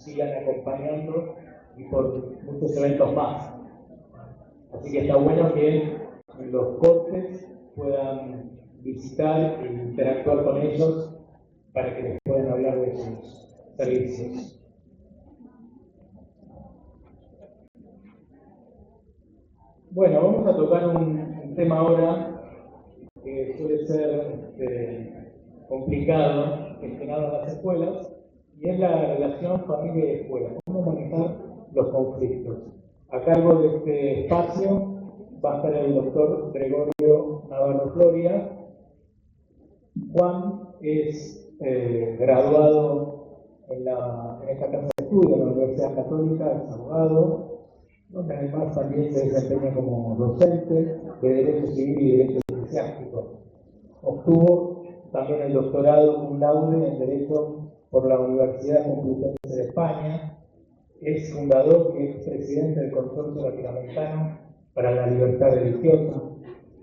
sigan acompañando y por muchos eventos más. Así que está bueno que los cortes puedan visitar e interactuar con ellos para que les puedan hablar de sus servicios. Bueno, vamos a tocar un tema ahora que suele ser complicado, gestionado en las escuelas, y es la relación familia y escuela. ¿Cómo manejar los conflictos? A cargo de este espacio va a estar el doctor Gregorio Navarro Floria. Juan es graduado en esta casa de estudio de la Universidad Católica, es abogado, donde además también se desempeña como docente de Derecho Civil y Derecho Eclesiástico. Obtuvo también el doctorado cum laude en Derecho por la Universidad Complutense de España. Es fundador y expresidente del Consorcio Latinoamericano para la Libertad Religiosa.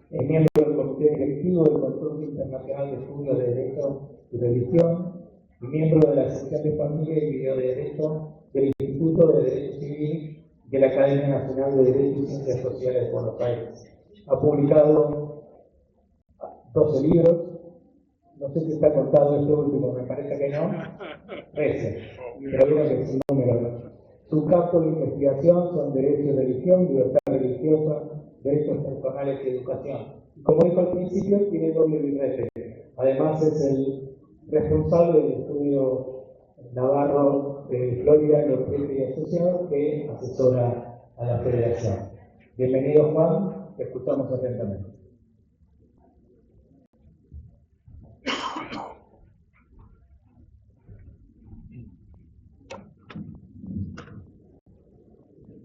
Es miembro del Comité Directivo del Consorcio Internacional de Estudios de Derecho y Religión, y miembro de la Sección de Familia y Video de Derecho del Instituto de Derecho Civil de la Academia Nacional de Derecho y Ciencias Sociales de Buenos Aires. Ha publicado 12 libros, no sé si está contado este último, me parece que no, 13, pero creo que es un número. Su campo de investigación son Derecho y Religión, Libertad Religiosa, Derechos Personales y Educación. Y como dijo al principio, tiene doble birrete. Además es el responsable del estudio Navarro de Floria, Lorquete y Asociados, que asesora a la Federación. Bienvenido, Juan, te escuchamos atentamente.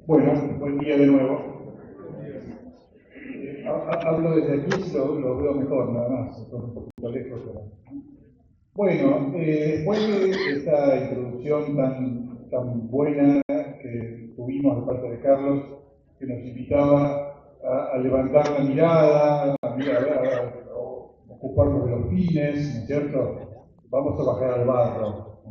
Bueno, buen día de nuevo. Hablo desde aquí, lo veo mejor, nada más, estoy un poquito lejos. Pero... Bueno, después de esta introducción tan buena que tuvimos de parte de Carlos, que nos invitaba a levantar la mirada, a ocuparnos de los fines, ¿no es cierto? Vamos a bajar al barro,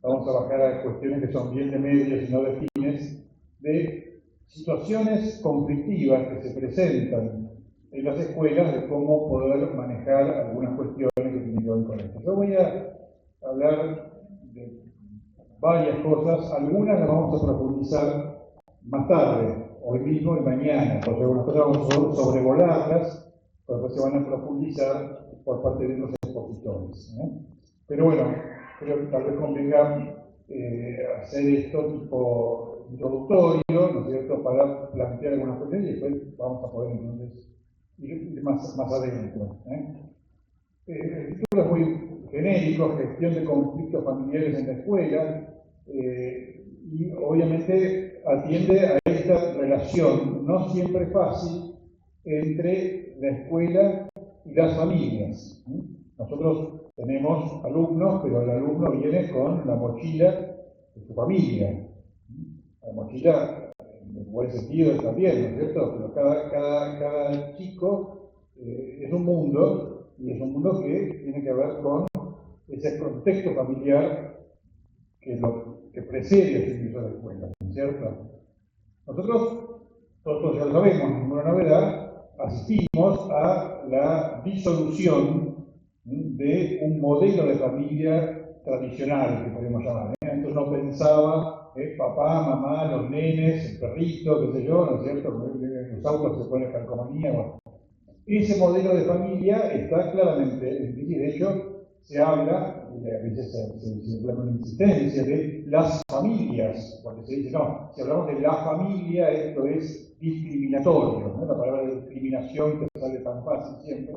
vamos a bajar a cuestiones que son bien de medios y no de fines, de situaciones conflictivas que se presentan en las escuelas de cómo poder manejar algunas cuestiones que tienen que ver con esto. Yo voy a hablar de varias cosas, algunas las vamos a profundizar más tarde, hoy mismo y mañana, porque algunas cosas vamos a sobrevolarlas, pero después se van a profundizar por parte de los expositores. Pero bueno, creo que tal vez convenga hacer esto tipo introductorio, ¿no es cierto?, para plantear algunas cuestiones y después vamos a poder entonces ir más adentro. El título es muy genérico, gestión de conflictos familiares en la escuela, y obviamente atiende a esta relación no siempre fácil entre la escuela y las familias. Nosotros tenemos alumnos, pero el alumno viene con la mochila de su familia. La mochila, en buen sentido, también, ¿no es cierto? Pero cada chico es un mundo, y es un mundo que tiene que ver con ese contexto familiar que precede a su ingreso a la escuela, ¿no es cierto? Nosotros, todos ya lo sabemos, ninguna novedad, asistimos a la disolución de un modelo de familia tradicional, que podemos llamar. Antes uno pensaba, papá, mamá, los nenes, el perrito, qué sé yo, ¿no es cierto? Los autos se ponen calcomanía. Bueno. Ese modelo de familia está claramente, y de hecho se habla, a veces se habla con insistencia, de las familias, porque se dice, no, si hablamos de la familia, esto es discriminatorio, ¿no? La palabra de discriminación que sale tan fácil siempre,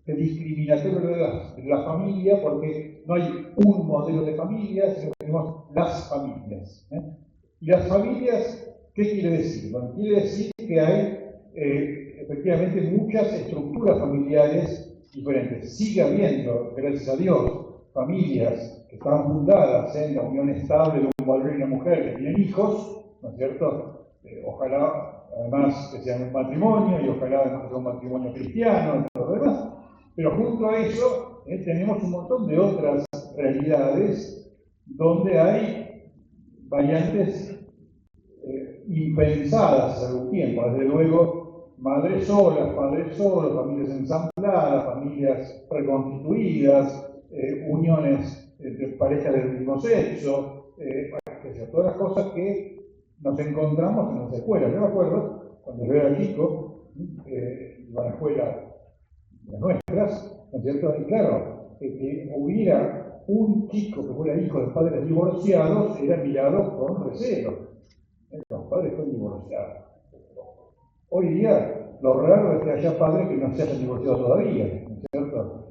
es discriminatorio de la familia, porque no hay un modelo de familia, sino que tenemos las familias. Y las familias, ¿qué quiere decir? Bueno, quiere decir que hay efectivamente muchas estructuras familiares diferentes. Sigue habiendo, gracias a Dios, familias que están fundadas en la unión estable de un varón y una mujer que tienen hijos, ¿no es cierto? Ojalá además que sean un matrimonio, y ojalá además que sea un matrimonio cristiano y todo lo demás. Pero junto a eso tenemos un montón de otras realidades donde hay variantes impensadas hace algún tiempo. Desde luego, madres solas, padres solos, familias ensambladas, familias reconstituidas, uniones entre parejas del mismo sexo, todas las cosas que nos encontramos en las escuelas. Yo me acuerdo, cuando yo era chico, iba a la escuela de nuestras, ¿no es cierto? Y claro, que hubiera un chico que fuera hijo de padres divorciados, era mirado con recelo. Los padres son divorciados. Hoy día, lo raro es que haya padres que no se hayan divorciado todavía, ¿no es cierto?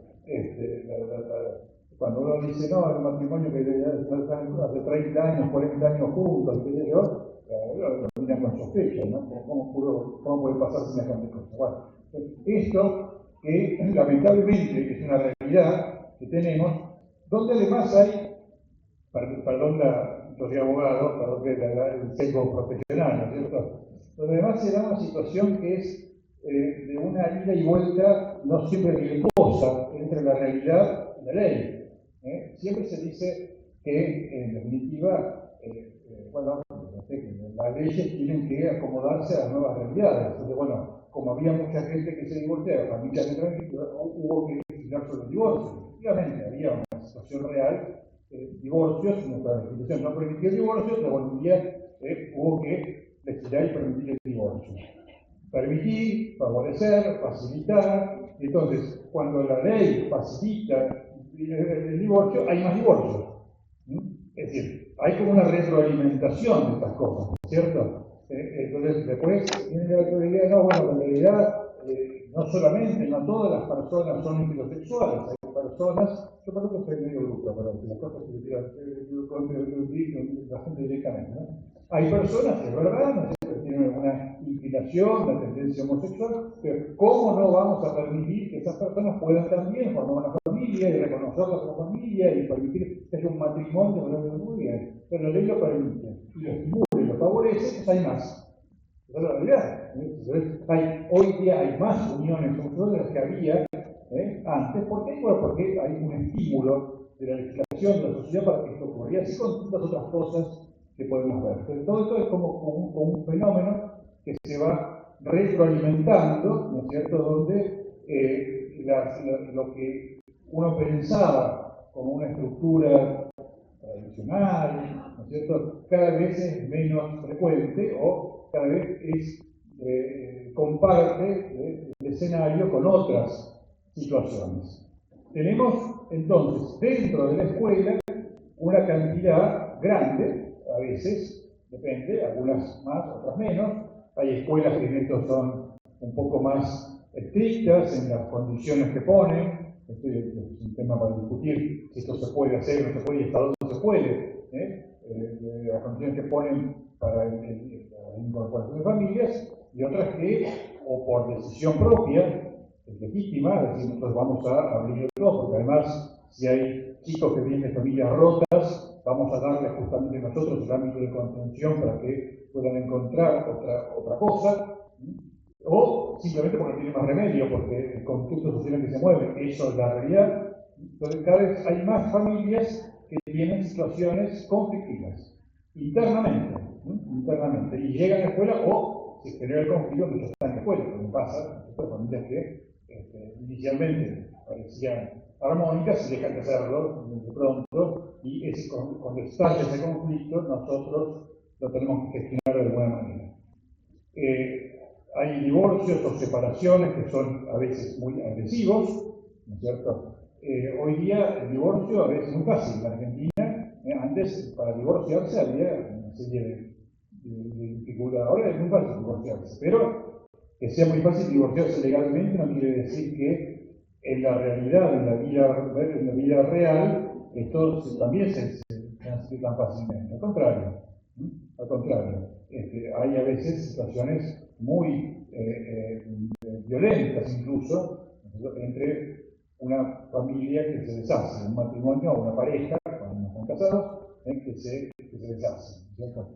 Cuando uno dice, no, el matrimonio que están hace 30 años, 40 años juntos, qué sé yo, lo miran con sospecha, ¿no? ¿Cómo puede pasar semejante cosa? Bueno, esto que lamentablemente es una realidad que tenemos, donde además hay, perdón, yo soy abogado, perdón que el sesgo profesional, ¿no es cierto? Donde además se da una situación que es de una ida y vuelta no siempre riesgosa entre la realidad y la ley. Siempre se dice que, en definitiva, bueno, las leyes tienen que acomodarse a las nuevas realidades. Entonces, bueno, como había mucha gente que se divorciaba, familias que hubo que legislar sobre el divorcio. Efectivamente, había una situación real, divorcios, nuestra legislación no permitía el divorcio, pero hoy en día hubo que legislar y permitir el divorcio. Permitir, favorecer, facilitar. Entonces, cuando la ley facilita el divorcio, hay más divorcios. Es decir, hay como una retroalimentación de estas cosas, ¿cierto? Entonces, después viene la autoridad, no, bueno, en realidad, no solamente, no todas las personas son heterosexuales, hay personas, yo creo que soy medio bruto, para que las cosas se tiran bastante directamente, ¿no? Hay personas que es verdad, ¿no? Que tienen una inclinación, una tendencia homosexual, pero ¿cómo no vamos a permitir que esas personas puedan también formar una familia y reconocerla como familia y permitir que haya un matrimonio? Muy bien, pero la ley lo permite y lo estimula y lo favorece, pues hay más. Esa es la realidad. Entonces, hoy día hay más uniones homosexuales de las que había antes. ¿Por qué? Bueno, porque hay un estímulo de la legislación de la sociedad para que esto ocurra, y así con tantas otras cosas que podemos ver. Entonces, todo esto es como un fenómeno que se va retroalimentando, ¿no es cierto?, donde lo que uno pensaba como una estructura tradicional, ¿no es cierto?, cada vez es menos frecuente o cada vez comparte el escenario con otras situaciones. Tenemos entonces dentro de la escuela una cantidad grande, a veces, depende, algunas más, otras menos. Hay escuelas que en esto son un poco más estrictas en las condiciones que ponen. Esto es un tema para discutir si esto se puede hacer o no se puede y hasta dónde se puede. Las condiciones que ponen para la incorporación de familias, y otras que, o por decisión propia, es legítima, es decir, nosotros vamos a abrir todo, porque además, si hay chicos que vienen de familias rotas, vamos a darles justamente nosotros el ámbito de contención para que puedan encontrar otra cosa, o simplemente porque no tiene más remedio, porque el contexto social en que se mueve, eso es la realidad. Entonces, cada vez hay más familias que tienen situaciones conflictivas, internamente, y llegan a la escuela o se genera el conflicto que ya está en la escuela, como pasa en estas familias que inicialmente parecían armónicas y dejan de hacerlo de pronto, y cuando estalla ese conflicto, nosotros lo tenemos que gestionar de buena manera. Hay divorcios o separaciones que son a veces muy agresivos, ¿no es cierto? Hoy día el divorcio a veces es muy fácil. En Argentina, antes para divorciarse había una serie de dificultades. Ahora es muy fácil divorciarse, pero que sea muy fácil divorciarse legalmente no quiere decir que en la realidad, en la vida real, esto también se transmite tan fácilmente. Al contrario. Hay a veces situaciones muy violentas incluso entre una familia que se deshace, un matrimonio o una pareja, cuando no están casados, que se deshace, ¿cierto?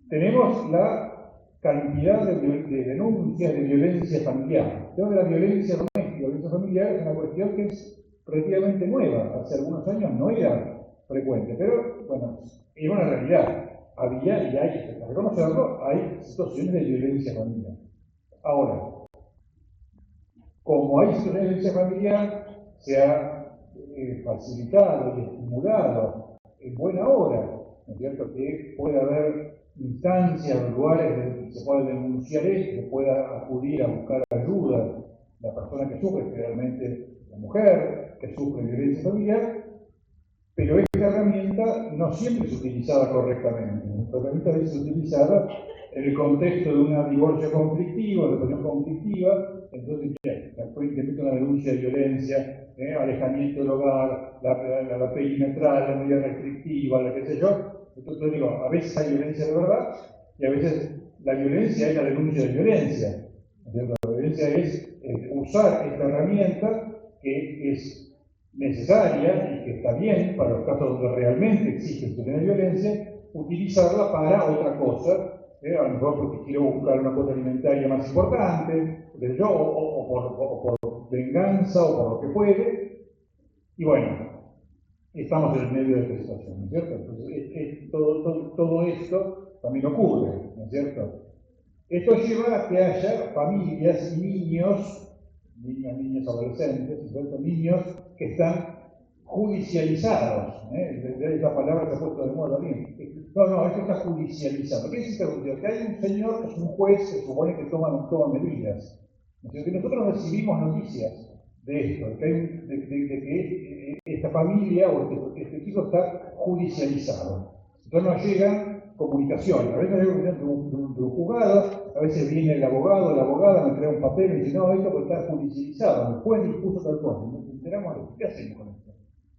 Tenemos la cantidad de denuncias de violencia familiar. Creo que la violencia doméstica, la violencia familiar es una cuestión que es relativamente nueva. Hace algunos años no era frecuente, pero bueno, es una realidad. había y hay que reconocerlo, hay situaciones de violencia familiar. Ahora, como hay situaciones de violencia familiar, se ha facilitado y estimulado en buena hora, ¿no es cierto?, que pueda haber instancias, lugares donde se pueda denunciar esto, que pueda acudir a buscar ayuda la persona que sufre, generalmente la mujer que sufre violencia familiar, pero esta herramienta no siempre es utilizada correctamente. Esta herramienta a veces es utilizada en el contexto de un divorcio conflictivo, de una conflictiva, entonces después intenta una denuncia de violencia, alejamiento del hogar, la perimetral, la medida restrictiva, la que sé yo. Entonces digo, a veces hay violencia de verdad y a veces la violencia es la denuncia de violencia. La violencia es usar esta herramienta que es necesaria y que está bien para los casos donde realmente existe situación de violencia, utilizarla para otra cosa, a lo mejor porque quiero buscar una cuota alimentaria más importante, o por venganza o por lo que puede, y bueno, estamos en el medio de esta situación, ¿no es cierto? Entonces, todo esto también ocurre, ¿no es cierto? Esto lleva a que haya familias y niños, niñas, adolescentes, ¿no es cierto?, niños que están judicializados. Esa palabra se ha puesto de moda también. No, esto está judicializado. ¿Qué es esto? Que hay un señor que es un juez que supone que toma medidas. Que nosotros recibimos noticias de esto, de que esta familia o este chico está judicializado. Entonces nos llegan comunicaciones. A veces hay de un juzgado, a veces viene el abogado, la abogada, me trae un papel y dice, no, esto puede estar judicializado, el juez dispuso tal cosa. Nos enteramos de qué hacemos con esto.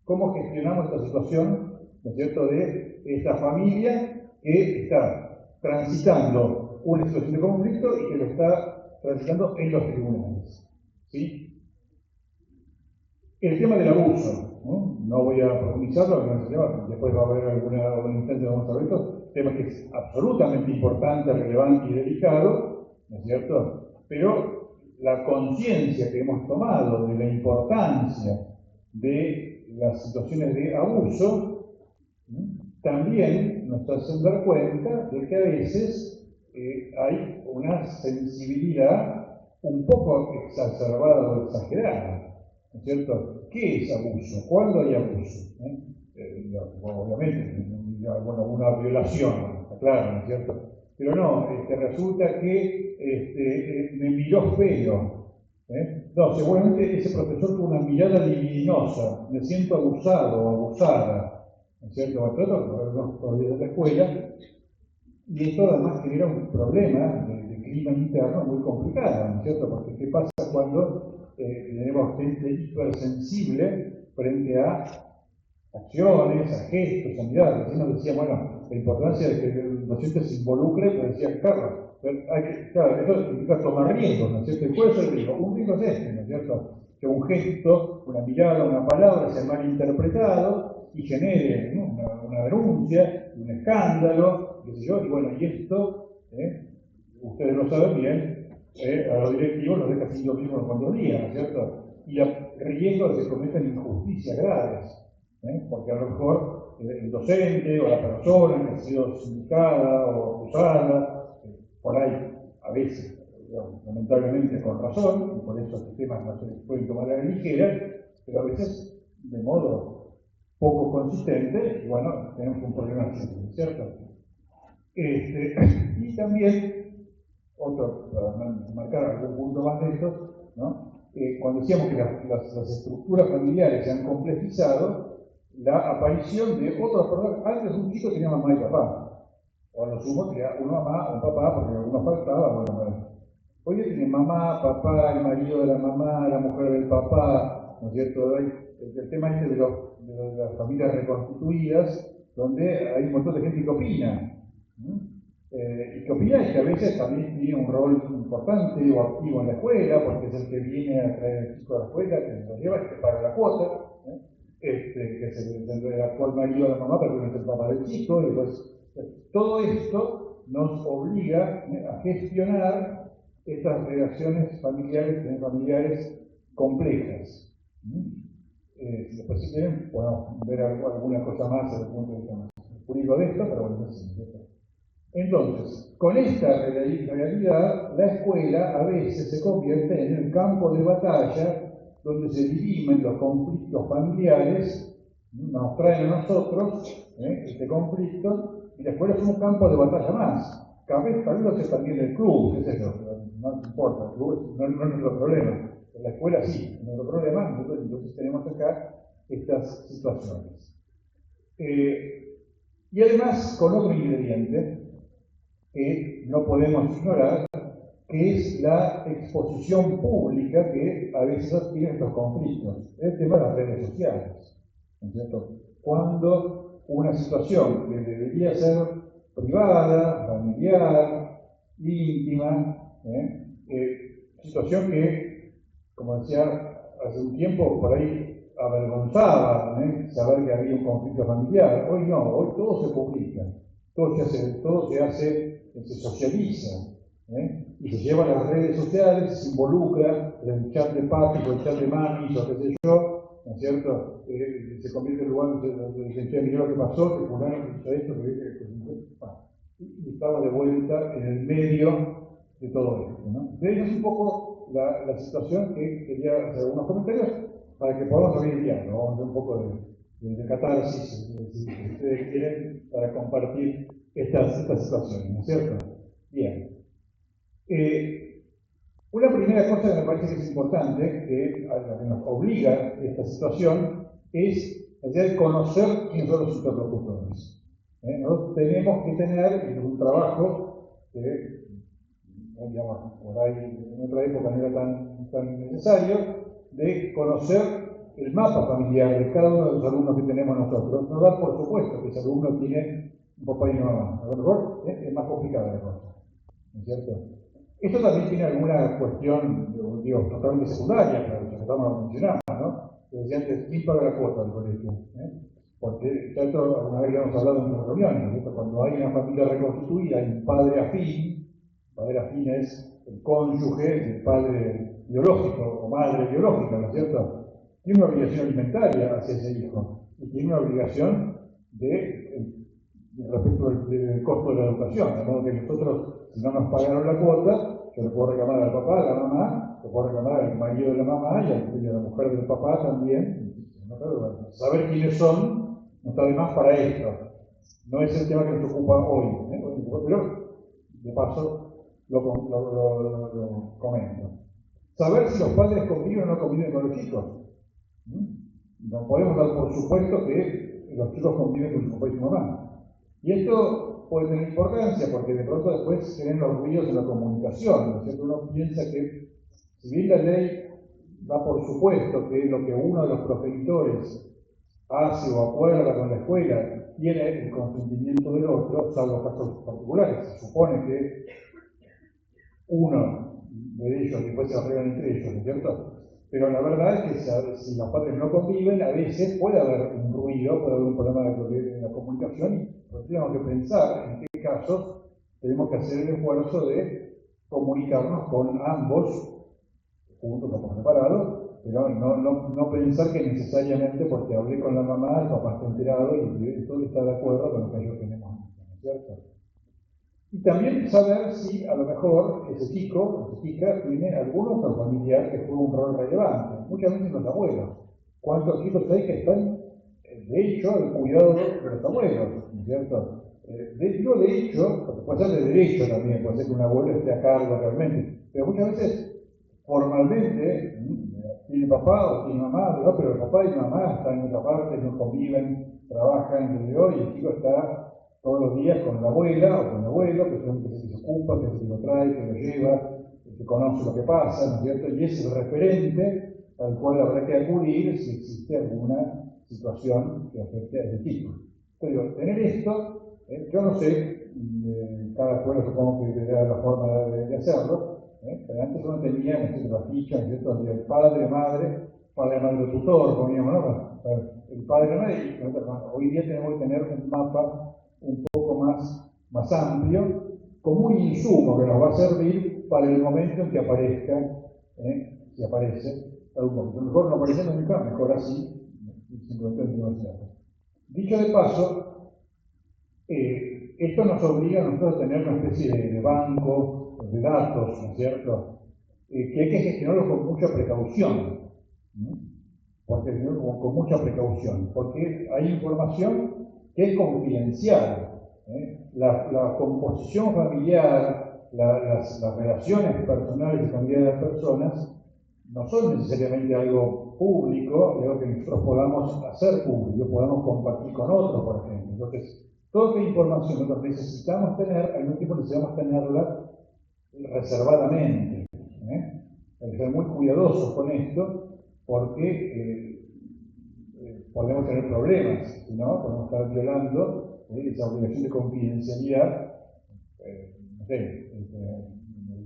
¿Cómo gestionamos esta situación, ¿no es cierto?, de esta familia que está transitando una situación de conflicto y que lo está transitando en los tribunales? ¿Sí? El tema del abuso, no voy a profundizarlo, después va a haber alguna instancia donde vamos a ver esto, tema que es absolutamente importante, relevante y delicado, ¿no es cierto? Pero la conciencia que hemos tomado de la importancia de las situaciones de abuso, también nos hacen dar cuenta de que a veces hay una sensibilidad un poco exacerbada o exagerada, ¿no es cierto? ¿Qué es abuso? ¿Cuándo hay abuso? Obviamente, una violación, está claro, ¿no es cierto? Pero no, resulta que me miró feo. No, seguramente ese profesor tuvo una mirada libidinosa, me siento abusado o abusada, ¿no es cierto? Los días de la escuela, y esto además genera un problema de clima interno muy complicado, ¿no es cierto? Porque ¿qué pasa cuando tenemos gente hipersensible frente a acciones, a gestos, a miradas? Así nos decía, bueno, la importancia de que el docente se involucre, pero decía, claro, eso implica tomar riesgos, ¿no es cierto? ¿Y cuál es el riesgo? Un riesgo es este, ¿no es cierto? Que un gesto, una mirada, una palabra sea malinterpretado y genere, ¿no?, una denuncia, un escándalo, qué sé yo, y bueno, y esto, ustedes lo saben bien, a los directivos los deja sin lo mismo en cuantos días, ¿no es cierto? Y a riesgo de que se cometan injusticias graves, porque a lo mejor el docente o la persona que ha sido sindicada o acusada, por ahí, a veces, lamentablemente con razón, y por eso estos temas no se pueden tomar a la ligera, pero a veces de modo poco consistente, y bueno, tenemos un problema así, ¿cierto? Y también, para marcar algún punto más de esto, ¿no?, cuando decíamos que las estructuras familiares se han complejizado, la aparición de otras personas. Antes un chico tenía mamá y papá, o a lo sumo tenía una mamá o un papá, porque alguno faltaba, bueno. Hoy tiene mamá, papá, el marido de la mamá, la mujer del papá, ¿no es cierto? El tema este de las familias reconstituidas, donde hay un montón de gente que opina. Y que opina y que a veces también tiene un rol importante o activo en la escuela, porque es el que viene a traer el chico a la escuela, que lo lleva y que paga la cuota, que es el actual marido de la mamá, pero no es el papá del chico, y pues todo esto nos obliga a gestionar estas relaciones familiares complejas. Después, si quieren, podemos ver alguna cosa más desde el punto de vista más jurídico de esto, pero bueno, no sé. Entonces, con esta realidad, la escuela a veces se convierte en el campo de batalla donde se dirimen los conflictos familiares, nos traen a nosotros este conflicto, y la escuela es un campo de batalla más. Tal vez es también el club, qué sé yo, no importa, el club no es nuestro problema. En la escuela sí, es nuestro problema, entonces tenemos acá estas situaciones. Y además, con otro ingrediente que no podemos ignorar, que es la exposición pública que a veces adquieren estos conflictos. El tema de las redes sociales, ¿no es cierto? Cuando una situación que debería ser privada, familiar, íntima, situación que, como decía hace un tiempo, por ahí avergonzaba saber que había un conflicto familiar. Hoy no, hoy todo se publica, todo se socializa. Y se lleva a las redes sociales, se involucra en el chat de papi o el chat de mami o qué sé yo, ¿no es cierto? Se convierte en el lugar donde se dice, mira lo que pasó, que fulano hizo esto, y estaba de vuelta en el medio de todo esto, ¿no? De ahí es un poco la situación que quería hacer algunos comentarios para que podamos abrir el diálogo, vamos a hacer un poco de catarsis, si ustedes quieren, para compartir estas situaciones, ¿no es cierto? Bien. Una primera cosa que me parece que es importante, a la que nos obliga esta situación, es el conocer quiénes son los interlocutores. Nosotros tenemos que tener un trabajo que, digamos, por ahí en otra época no era tan necesario, de conocer el mapa familiar de cada uno de los alumnos que tenemos nosotros. Nos da por supuesto que ese alumno tiene un papá y una mamá. A lo mejor es más complicada la cosa, ¿no es cierto? Esto también tiene alguna cuestión, digo, totalmente secundaria, pero que estamos mencionando, ¿no? Yo decía antes, ¿quién paga la cuota del colegio? Porque ya esto alguna vez lo hemos hablado en las reuniones, ¿no? Cuando hay una familia reconstituida, hay un padre afín es el cónyuge del padre biológico o madre biológica, ¿no es cierto? Tiene una obligación alimentaria hacia ese hijo y tiene una obligación respecto del costo de la educación, de modo que nosotros, si no nos pagaron la cuota, yo le puedo reclamar al papá, a la mamá, le puedo reclamar al marido de la mamá y a la mujer del papá también. Saber quiénes son no está de más para esto. No es el tema que nos ocupa hoy, pero de paso lo comento. Saber si los padres conviven o no conviven con los chicos. No podemos dar por supuesto que los chicos conviven con su papá y su mamá. Y esto puede tener importancia porque de pronto después se ven los ruidos de la comunicación, ¿no es cierto? Uno piensa que, si bien la ley da por supuesto que lo que uno de los progenitores hace o acuerda con la escuela tiene el consentimiento del otro, salvo casos particulares, se supone que uno de ellos después se arreglan entre ellos, ¿no es cierto? Pero la verdad es que si los padres no conviven, a veces puede haber un ruido, puede haber un problema de la comunicación, y tenemos que pensar en qué casos tenemos que hacer el esfuerzo de comunicarnos con ambos, juntos o por separado, pero no pensar que necesariamente porque hablé con la mamá, el papá está enterado y todo está de acuerdo con lo que ellos tenemos, ¿no es cierto? Y también saber si a lo mejor ese chico o esa chica tiene algún otro familiar que juega un rol relevante. Muchas veces los abuelos. ¿Cuántos chicos hay que están, de hecho, al cuidado de los abuelos? ¿No es cierto? De hecho, porque puede ser de derecho también, puede ser que un abuelo esté a cargo realmente. Pero muchas veces, formalmente, tiene papá o tiene mamá, pero el papá y la mamá están en otra parte, no conviven, trabajan, y el chico está todos los días con la abuela o con el abuelo, que se ocupa, que se lo trae, que lo lleva, que conoce lo que pasa, ¿no es cierto? Y es el referente al cual habrá que acudir si existe alguna situación que afecte a ese chico. Entonces, tener esto, yo no sé, cada escuela supongo que tendrá la forma de hacerlo, pero antes uno tenía, ¿no es cierto?, la ficha, ¿no es cierto?, había el padre, madre tutor, poníamos, ¿no? El padre, madre, hoy día tenemos que tener un mapa un poco más amplio, como un insumo que nos va a servir para el momento en que aparezca, si aparece algún momento. Mejor no aparece nunca, mejor así, simplemente no. Dicho de paso, Esto nos obliga a nosotros a tener una especie de banco de datos, ¿no es cierto? Que hay que gestionarlo con mucha precaución, ¿no? Porque con mucha precaución, porque hay información que es confidencial. La composición familiar, las relaciones personales y familiares de las personas no son necesariamente algo público, algo que nosotros podamos hacer público, podamos compartir con otros, por ejemplo. Entonces, toda esta información que nosotros necesitamos tener, al mismo tiempo necesitamos tenerla reservadamente. Hay que ser muy cuidadosos con esto, porque podemos tener problemas, ¿no? Podemos estar violando esa obligación de confidencialidad. No sé,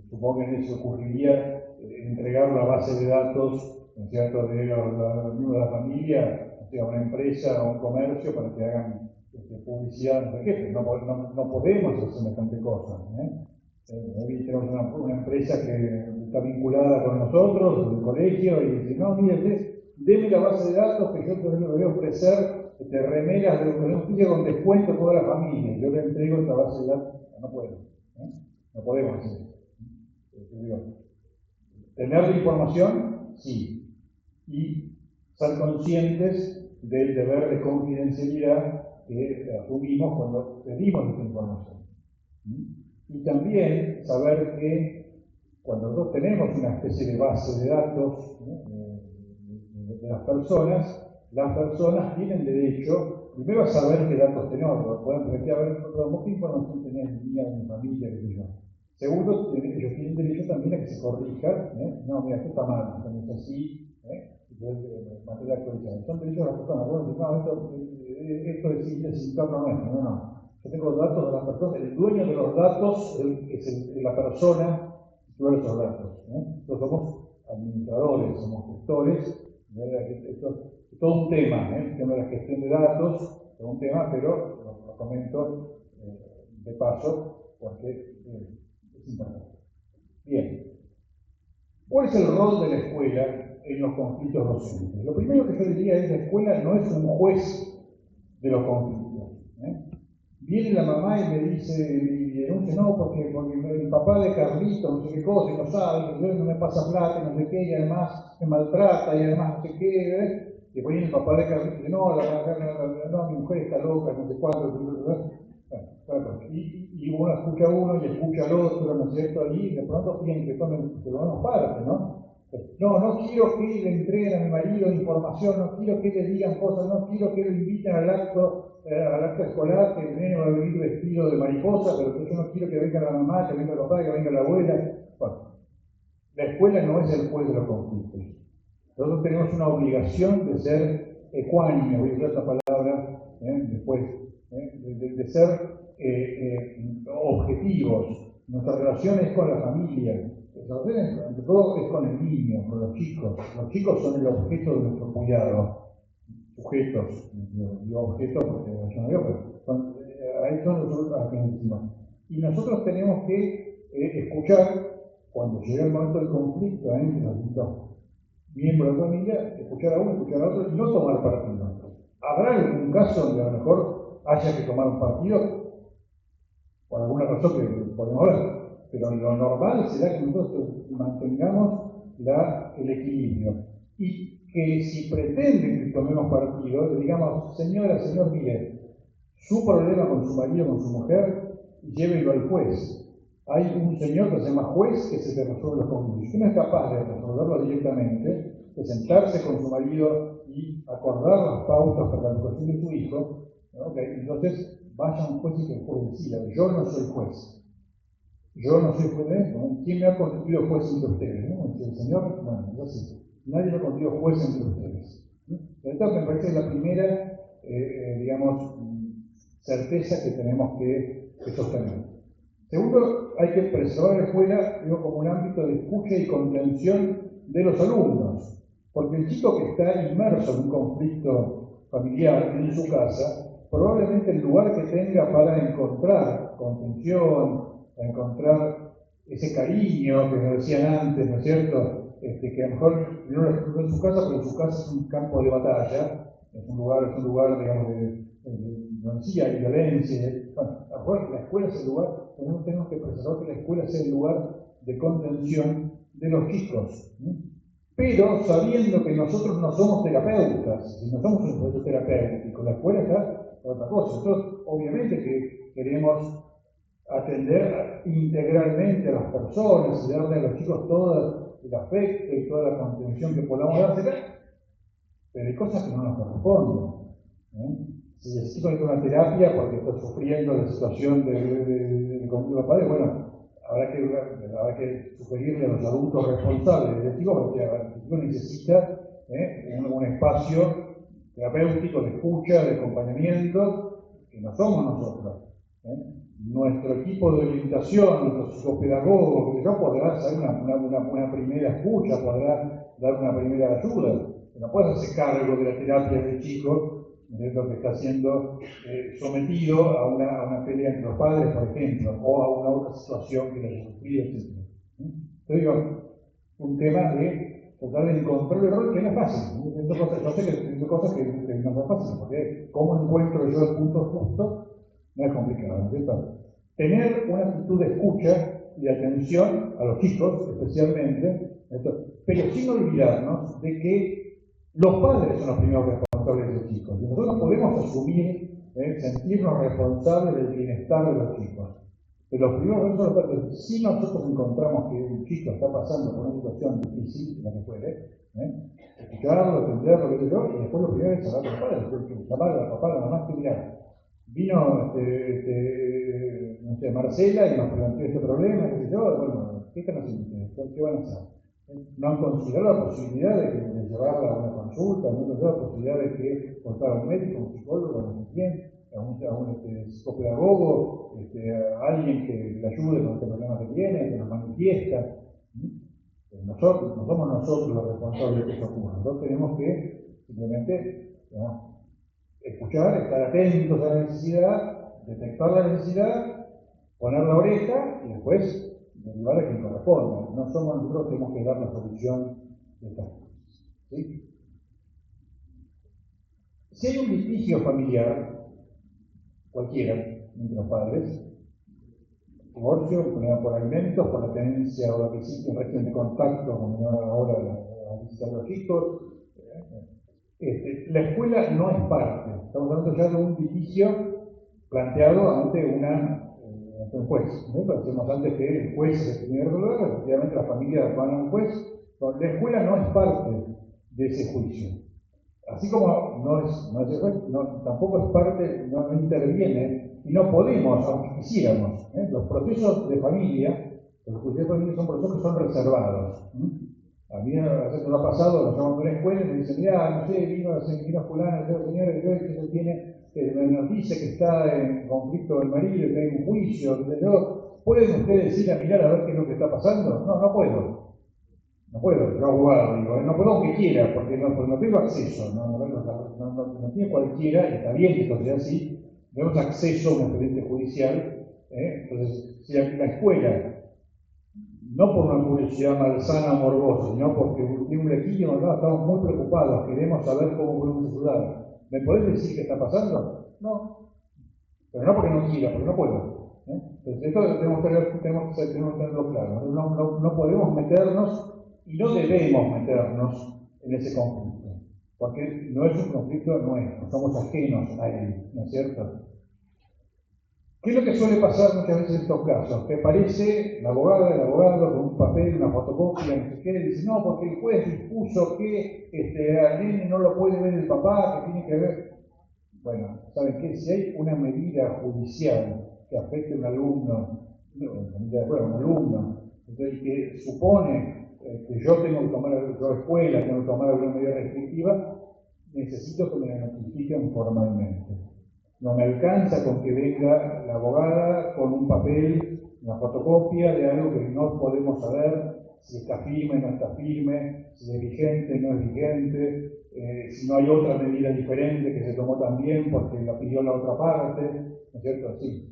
supongo que en eso ocurriría entregar la base de datos, ¿no es cierto?, de los miembros de la familia, o sea, a una empresa o a un comercio para que hagan publicidad, no sé qué, pero no podemos hacer semejante cosa. Hoy tenemos una empresa que está vinculada con nosotros, el colegio, y dice, no, mire, deme la base de datos que yo le voy a ofrecer remeras de un con descuento a toda la familia. Yo le entrego esta base de datos. No puedo. No podemos hacer eso. Tener la información, sí. Y ser conscientes del deber de confidencialidad que asumimos cuando pedimos esta información. Y también saber que cuando nosotros tenemos una especie de base de datos de las personas tienen derecho primero a saber qué datos tenemos, pueden plantear, a ver, ¿qué información tenés de mía, de mi familia, qué sé yo? Segundo, ellos tienen derecho también a que se corrija, no, mira, esto está mal, esto no es así, material actualizado. Son derechos de las personas, bueno, no, esto es interno nuestro, no. Yo tengo datos de las personas, el dueño de los datos es la persona titular de esos datos. Nosotros somos administradores, somos gestores. Esto es todo un tema, el tema de la gestión de datos, es un tema, pero lo comento de paso porque es importante. Bien, ¿cuál es el rol de la escuela en los conflictos docentes? Lo primero que yo diría es que la escuela no es un juez de los conflictos. Viene la mamá y me dice, y denuncia, no, porque el papá de Carlito, no sé qué cosa, y no sabe, que no me pasa plata, no sé qué, y además me maltrata, y además no sé qué, y después viene el papá de Carlito y dice, no, mi mujer está loca, no sé cuánto, y uno escucha a uno y escucha al otro, ¿no es cierto? Y de pronto piden que tomemos parte, ¿no? No quiero que le entreguen a mi marido información, no quiero que le digan cosas, no quiero que lo inviten al acto escolar, que el nene va a venir vestido de mariposa, pero yo no quiero que venga la mamá, que venga el papá, que venga la abuela. Bueno, la escuela no es el juez de los conflictos. Nosotros tenemos una obligación de ser ecuánime, voy a usar esta palabra después, de ser objetivos. Nuestra relación es con la familia. Ante todo es con el niño, con los chicos. Los chicos son el objeto de nuestro cuidado. Sujetos, yo objetos porque yo no veo, pero a eso nosotros a quienes decimos. Y nosotros tenemos que escuchar, cuando llega el momento del conflicto entre los distintos miembros de la familia, escuchar a uno, escuchar a otro y no tomar partido. ¿Habrá algún caso donde a lo mejor haya que tomar un partido? Por alguna razón que podemos ver. Pero lo normal será que nosotros mantengamos el equilibrio. Y que si pretenden que tomemos partido, le digamos, señora, señor, mire, su problema con su marido, con su mujer, llévelo al juez. Hay un señor que se llama juez que se le resuelve los conflictos. Si no es capaz de resolverlo directamente, de sentarse con su marido y acordar las pautas para la educación de su hijo, entonces vaya a un juez y que el juez decida. Yo no soy juez. Yo no soy juez. ¿Quién me ha constituido juez entre ustedes? El señor, bueno, yo sí. Nadie me ha constituido juez entre ustedes. Entonces me parece la primera, digamos, certeza que tenemos que sostener. Segundo, hay que preservar la escuela como un ámbito de escucha y contención de los alumnos, porque el chico que está inmerso en un conflicto familiar en su casa, probablemente el lugar que tenga para encontrar contención, para encontrar ese cariño que nos decían antes, ¿no es cierto? Que a lo mejor no lo encontró en su casa, pero en su casa es un campo de batalla, es un lugar digamos, donde sí hay violencia. Bueno, la escuela es el lugar, tenemos que preservar que la escuela sea el lugar de contención de los chicos. Pero sabiendo que nosotros no somos terapeutas, si no somos un proceso terapéutico, la escuela está para otra cosa. Nosotros, obviamente, que queremos atender integralmente a las personas y darle a los chicos todo el afecto y toda la contención que podamos dársela, pero hay cosas que no nos corresponden. Si el chico necesita una terapia porque está sufriendo la situación de conflicto de padres, bueno, habrá que sugerirle a los adultos responsables del chico porque el chico necesita un espacio terapéutico de escucha, de acompañamiento, que no somos nosotros. Nuestro equipo de orientación, nuestro psicopedagogo, que podrá hacer una primera escucha, podrá dar una primera ayuda. No puedes hacer cargo de la terapia del chico, de lo que está siendo sometido a una pelea entre los padres, por ejemplo, o a una otra situación que le haya sufrido, etc. Entonces digo, un tema de tratar de encontrar el rol que no es fácil. Yo sé que son cosas que no son fáciles, porque ¿cómo encuentro yo el punto justo? No es complicado, ¿cierto? Tener una actitud de escucha y de atención a los chicos, especialmente, pero sin olvidarnos de que los padres son los primeros responsables de los chicos. Y nosotros podemos asumir, sentirnos responsables del bienestar de los chicos. Pero los primeros son los padres. Si nosotros encontramos que un chico está pasando por una situación difícil, la que puede, escucharlo, atenderlo, qué sé yo, y después lo primero es hablar con los padres, llamar a la papá, a la mamá, que mirar. Vino no sé, Marcela y nos planteó este problema, qué sé yo, bueno, ¿qué están haciendo? ¿Qué van a hacer? No han considerado la posibilidad de llevarla a una consulta, no han considerado la posibilidad de que contar a un médico, a un psicólogo, a un quien, a un psicopedagogo, a alguien que le ayude con este problema que tiene, que nos manifiesta. Nosotros, no somos nosotros los responsables de que eso ocurra. Nosotros tenemos que simplemente escuchar, estar atentos a la necesidad, detectar la necesidad, poner la oreja y después derivar a quien corresponda. No somos nosotros que tenemos que dar la solución de estas cosas. ¿Sí? Si hay un litigio familiar, cualquiera, entre los padres, divorcio, problema por alimentos, por la tenencia o lo que sí, el régimen de contacto, como ahora a visitar a los hijos, la escuela no es parte. Estamos hablando ya de un litigio planteado ante un juez. Decíamos antes que el juez es el primer lugar, efectivamente la familia van a un juez. La escuela no es parte de ese juicio. Así como no es el juez, tampoco es parte, no interviene, y no podemos, aunque quisiéramos. Los procesos de familia, los juicios de familia son procesos que son reservados. A mí a veces nos ha pasado, nos llaman de una escuela y me dicen, mira, no sé, vino fulano, señora, que se tiene, nos dice que está en conflicto del marido, que hay un juicio, ¿pueden ustedes ir a mirar a ver qué es lo que está pasando? No, no puedo. No puedo, yo abogado, digo, no puedo aunque quiera, porque no tengo acceso, no tiene cualquiera, y está bien que esto sea así, tenemos acceso a un expediente judicial, entonces, si la escuela, no por una curiosidad malsana o morbosa, sino porque tiene un lequillo, estamos muy preocupados, queremos saber cómo podemos ayudar. ¿Me podés decir qué está pasando? No, pero no porque no quiera, porque no puedo. Entonces, esto tenemos que tenerlo claro. No podemos meternos y no debemos meternos en ese conflicto, porque no es un conflicto nuestro, somos ajenos a él, ¿no es cierto? ¿Qué es lo que suele pasar muchas veces en estos casos? Que aparece la abogada, el abogado con un papel, una fotocopia, no sé qué, y dice, no, porque el juez dispuso que al nene no lo puede ver el papá, que tiene que ver. Bueno, ¿saben qué? Si hay una medida judicial que afecte a un alumno, entonces que supone que yo tengo que tomar, yo escuela, tengo que tomar alguna medida restrictiva, necesito que me la notifiquen formalmente. No me alcanza con que venga la abogada con un papel, una fotocopia de algo que no podemos saber si está firme, no está firme, si es vigente, no es vigente, si no hay otra medida diferente que se tomó también porque la pidió la otra parte, ¿no es cierto? Sí.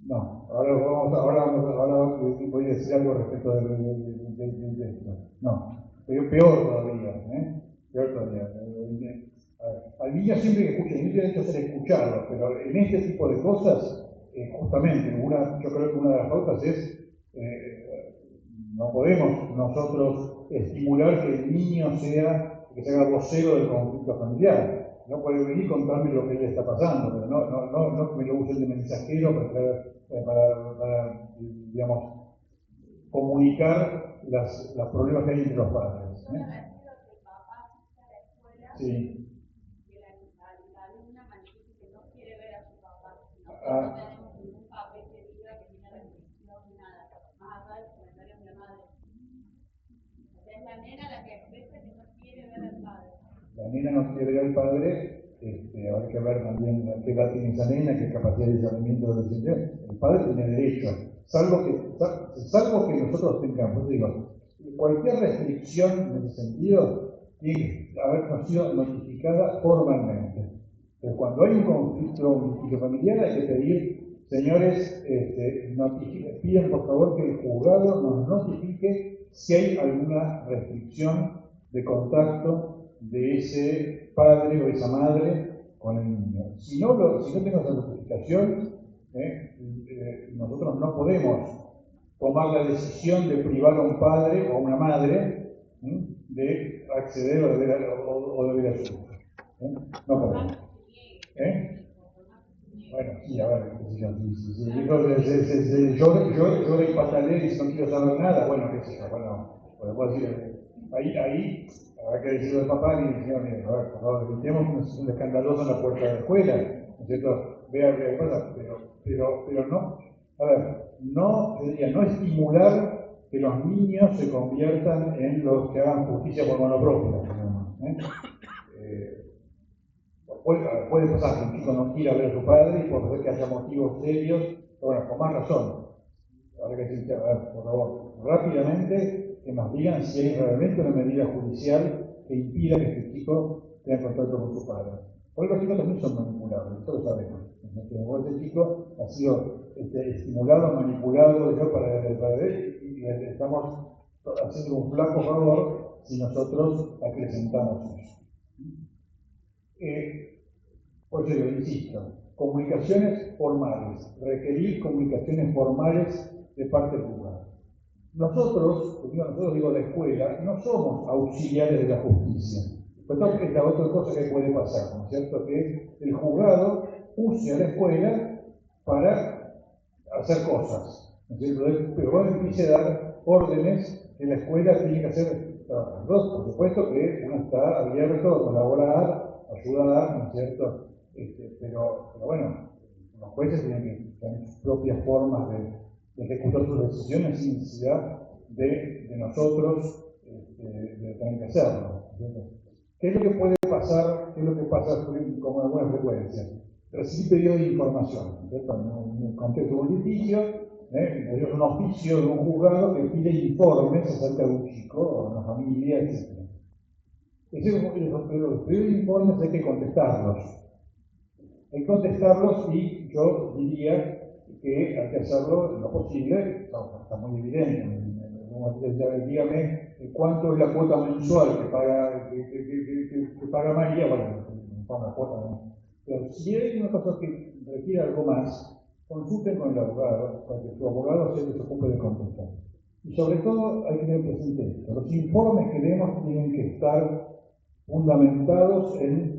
No, ahora voy a decir algo respecto de esto. No, peor todavía. ¿cierto? Al niño siempre que escucha, el niño tiene derecho a ser escuchado, pero en este tipo de cosas, justamente, yo creo que una de las pautas es, no podemos nosotros estimular que el niño que se haga vocero del conflicto familiar. No puede venir y contarme lo que le está pasando, pero no que me lo usen de mensajero para digamos, comunicar los problemas que hay entre los padres. Sí. La nena no quiere ver al padre, habrá que ver también qué edad tiene esa nena, qué capacidad de discernimiento del Señor. El padre tiene derecho, salvo que nosotros tengamos, digo, cualquier restricción en ese sentido tiene que haber sido notificada formalmente. Pero cuando hay un conflicto familiar hay que pedir, señores, piden por favor que el juzgado nos notifique si hay alguna restricción de contacto de ese padre o esa madre con el niño. Si no tenemos esa notificación, nosotros no podemos tomar la decisión de privar a un padre o a una madre de acceder o de ver a su hijo. No podemos. Bueno, sí, a ver, si el hijo llora y patalea y dice no quiero saber nada, bueno, qué sé yo, bueno, puedo decir, ahí habrá que decirle al papá y decir, a ver, por favor, evitemos un escandaloso en la puerta de la escuela, ¿no es cierto? Vea qué pasa, pero no, a ver, no estimular que los niños se conviertan en los que hagan justicia por mano propia, puede pasar que un chico no quiera ver a su padre y por ver que haya motivos serios, pero bueno, con más razón. Habrá que decir, a ver, por favor, rápidamente que nos digan si hay realmente una medida judicial que impida que este chico tenga contacto con su padre. Porque los chicos también son manipulables, todos lo sabemos. Este chico ha sido estimulado, manipulado para él y le estamos haciendo un flaco favor si nosotros acrecentamos eso. Por eso yo insisto, comunicaciones formales, requerir comunicaciones formales de parte del juzgado. Nosotros digo la escuela, no somos auxiliares de la justicia. Pues es la otra cosa que puede pasar, ¿no es cierto? Que el juzgado use a la escuela para hacer cosas, ¿no es cierto? Pero empiece a dar órdenes que la escuela tiene que hacer trabajando. Por supuesto que uno está abierto a colaborar, ayudar, ¿no es cierto? Pero bueno, los jueces tienen que tener sus propias formas de ejecutar sus decisiones sin necesidad de nosotros de tener que hacerlo. ¿Qué es lo que puede pasar? ¿Qué es lo que pasa con alguna frecuencia? Recibir pedidos de información, ¿cierto? En el contexto de un litigio, es un oficio de un juzgado que pide informes acerca de un chico o una familia, etc. Los pedidos de informes hay que contestarlos. Y yo diría que hay que hacerlo lo posible, está muy evidente. Dígame cuánto es la cuota mensual que paga María, bueno, no ponga cuota, ¿no? Pero si hay una cosa que requiere algo más, consulten con el abogado, para que su abogado se ocupe de contestar. Y sobre todo hay que tener presente esto: los informes que demos tienen que estar fundamentados en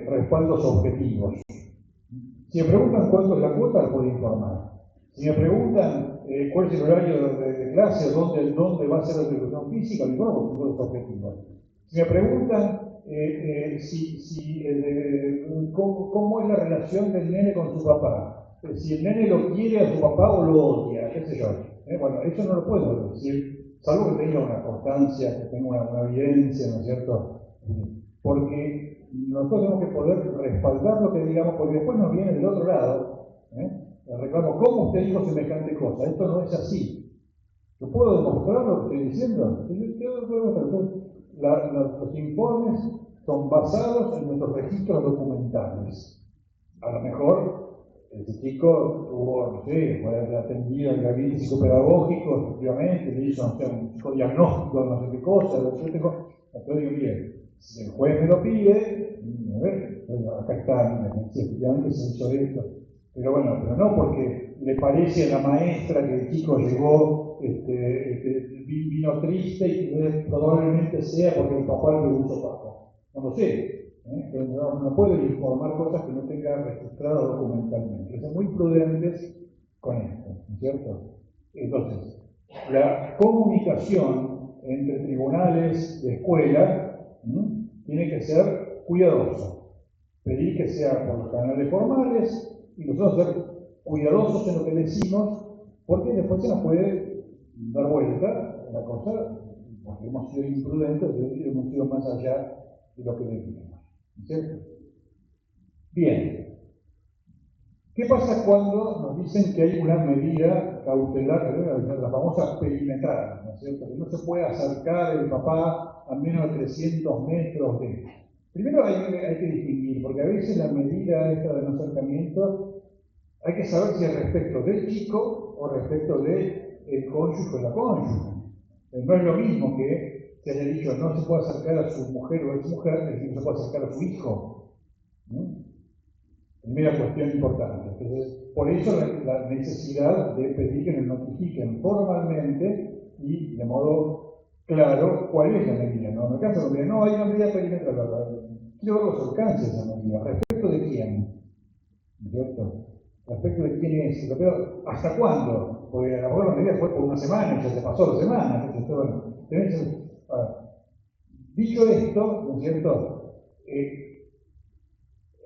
respaldos objetivos. Si me preguntan cuánto es la cuota, les puedo informar. Si me preguntan cuál es el horario de clase, dónde va a ser la educación física, les informo con los objetivos. Si me preguntan cómo es la relación del nene con su papá, si el nene lo quiere a su papá o lo odia, qué sé yo. Bueno, eso no lo puedo decir, salvo que tenga una constancia, que tenga una evidencia, ¿no es cierto? Porque nosotros tenemos que poder respaldar lo que digamos, porque después nos viene del otro lado, el reclamo, ¿cómo usted dijo semejante cosa? Esto no es así. ¿Yo puedo demostrar lo que estoy diciendo? Los informes son basados en nuestros registros documentales. A lo mejor ese chico tuvo, no sé, fue atendido en el gabinete psicopedagógico, efectivamente, le hizo un psicodiagnóstico, no sé qué cosa, yo digo, bien. Si el juez me lo pide, a ver, bueno, acá está, sí, efectivamente se hizo esto. Pero bueno, pero no porque le parece a la maestra que el chico llegó, vino triste y que probablemente sea porque el papá le puso papo. No lo sé. No puede informar cosas que no tenga registradas documentalmente. Hay que ser muy prudentes con esto, ¿no es cierto? Entonces, la comunicación entre tribunales de escuela tiene que ser cuidadosa. Pedir que sea por los canales formales y nosotros ser cuidadosos en lo que decimos, porque después se nos puede dar vuelta la cosa, porque hemos sido imprudentes y hemos ido más allá de lo que debíamos. ¿Cierto? Bien. ¿Qué pasa cuando nos dicen que hay una medida cautelar, la famosa perimetral, ¿no es cierto? Que no se puede acercar el papá a menos de 300 metros de... Primero hay que distinguir, porque a veces la medida esta de no acercamiento, hay que saber si es respecto del chico o respecto del cónyuge o la cónyuge. No es lo mismo que se haya dicho no se puede acercar a su mujer o ex mujer, es decir, no se puede acercar a su hijo. Primera cuestión importante. Entonces, por eso la necesidad de pedir que nos notifiquen formalmente y de modo claro cuál es la medida. No me alcanza con que no hay una medida perimetral. Quiero ver los alcances de esa medida. ¿Respecto de quién? ¿Cierto? ¿Respecto de quién es? Pero, ¿hasta cuándo? Porque a lo mejor la medida fue por una semana y ya se pasó la semana. Entonces, bueno, dicho esto, ¿no es cierto?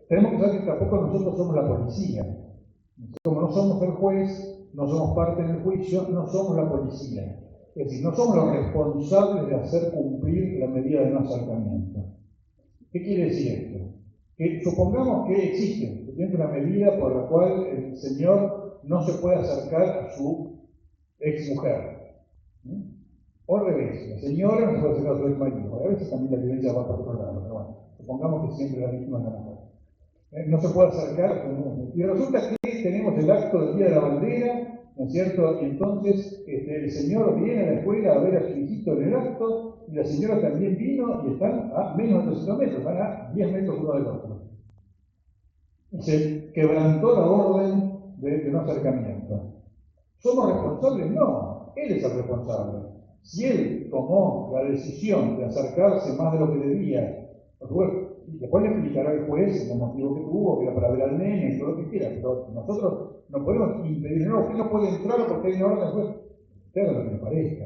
Tenemos que saber que tampoco nosotros somos la policía. Como no somos el juez, no somos parte del juicio, no somos la policía. Es decir, no somos los responsables de hacer cumplir la medida de no acercamiento. ¿Qué quiere decir esto? Que supongamos que existe, que tiene una medida por la cual el señor no se puede acercar a su ex mujer. O al revés, la señora no se puede acercar a su ex marido. A veces también la violencia va por otro lado, pero bueno, supongamos que siempre la víctima es la mujer. No se puede acercar. Y resulta que tenemos el acto del Día de la Bandera, ¿no es cierto? Y entonces el señor viene a la escuela a ver a su hijito en el acto, y la señora también vino y están a menos de 300 metros, están a 10 metros uno del otro. Y se quebrantó la orden de no acercamiento. ¿Somos responsables? No, él es el responsable. Si él tomó la decisión de acercarse más de lo que debía, por supuesto, y después le explicará al juez el motivo que tuvo, que era para ver al nene, todo lo que quiera, pero nosotros no podemos impedir, no, usted no puede entrar porque hay una orden del juez. Usted haga lo que le parezca.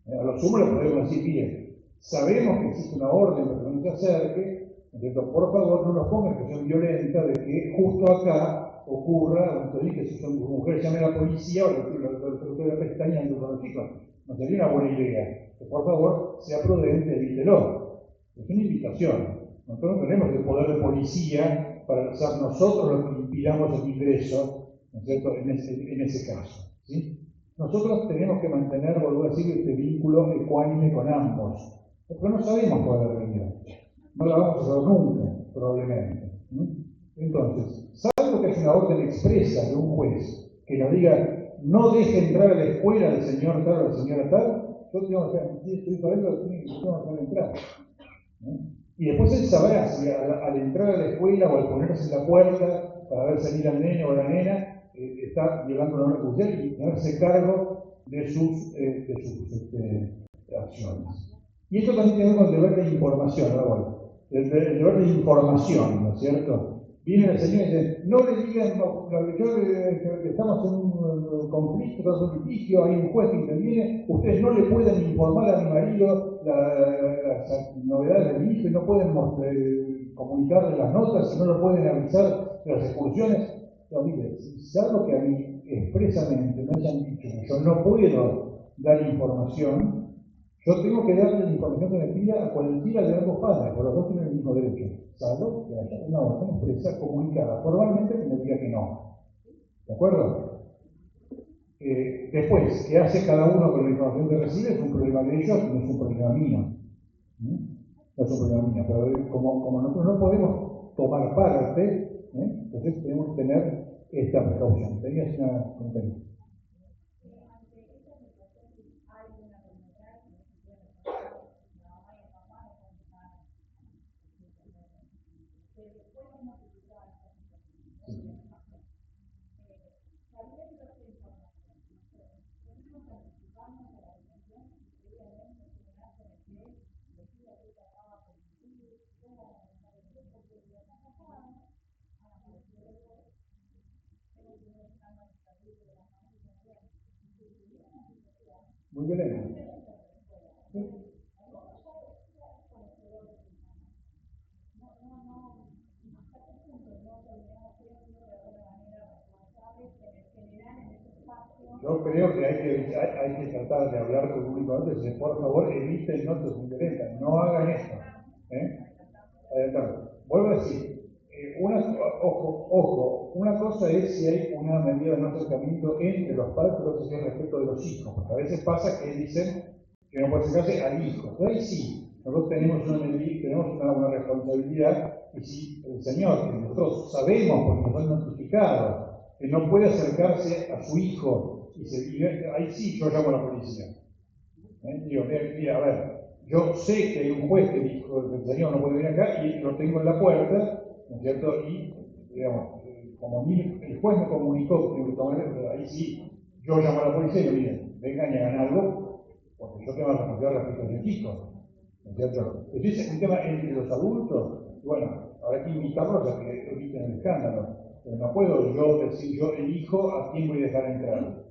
A lo sumo le podemos decir, mire, sabemos que existe una orden para que no se acerque, ¿cierto? Por favor, no nos ponga expresión violenta de que justo acá ocurra, cuando dije, si son mujeres llamen a la policía, o lo que pestañeando con los chicos. No sería una buena idea. Que por favor, sea prudente, evítelo. Es una invitación. Nosotros no tenemos el poder de policía para ser nosotros los que impidamos el ingreso, ¿no es cierto?, en ese caso. ¿Sí? Nosotros tenemos que mantener, vuelvo a decir, este vínculo ecuánime con ambos. Porque no sabemos toda la realidad. No la vamos a saber nunca, probablemente. Entonces, salvo que es una orden expresa de un juez que nos diga no deje entrar a la escuela del señor tal o la señora tal, yo tengo que estoy para eso, tengo que dejar entrar. Y después él sabrá si al entrar a la escuela o al ponerse en la puerta para ver salir al nene o a la nena, está violando la norma judicial y hacerse cargo de sus acciones. Y esto también tiene que ver con el deber de información, ¿no? El deber de información, ¿no es cierto? Viene el señor y dice, no le digan, no, que estamos en un conflicto, estamos en un litigio, hay un juez que interviene, ustedes no le pueden informar a mi marido las novedades de mi hijo y no pueden comunicarle las notas, y no lo pueden avisar de las excursiones. No, mire, si algo que a mí expresamente me hayan dicho que yo no puedo dar información, yo tengo que darle la información que me pida a cualquiera de ambos padres, porque los dos tienen el mismo derecho, salvo que haya una orden expresa comunicada formalmente que me diga que no. ¿De acuerdo? Después, ¿qué hace cada uno con la información que recibe? Es un problema de ellos, no es un problema mío. No es un problema mío, pero como nosotros no podemos tomar parte, entonces tenemos que tener esta precaución. ¿Tenías una comentario? muy violento. ¿Sí? Yo creo que hay que tratar de hablar públicamente, dice, por favor, eviten notas muy violentas, no hagan esto. Vuelvo a decir, ojo, una cosa es si hay una medida de no acercamiento entre los padres, pero otra es respecto de los hijos, porque a veces pasa que dicen que no puede acercarse al hijo. Entonces ahí sí, nosotros tenemos una responsabilidad, y si el Señor, que nosotros sabemos porque nos han notificado, que no puede acercarse a su hijo, ahí sí yo llamo a la policía. Digo, mira, a ver, yo sé que hay un juez que dijo que el Señor no puede venir acá y lo tengo en la puerta, ¿no es cierto? Y, digamos, como el juez me comunicó que tengo que tomar, ahí sí, yo llamo a la policía y digo, miren, vengan y hagan algo, porque yo tengo la responsabilidad respecto a mis hijos, ¿no es cierto? Entonces, es un tema entre los adultos, bueno, habrá que invitarlos a que eviten el escándalo, pero no puedo yo decir, yo elijo a quién voy a dejar entrar.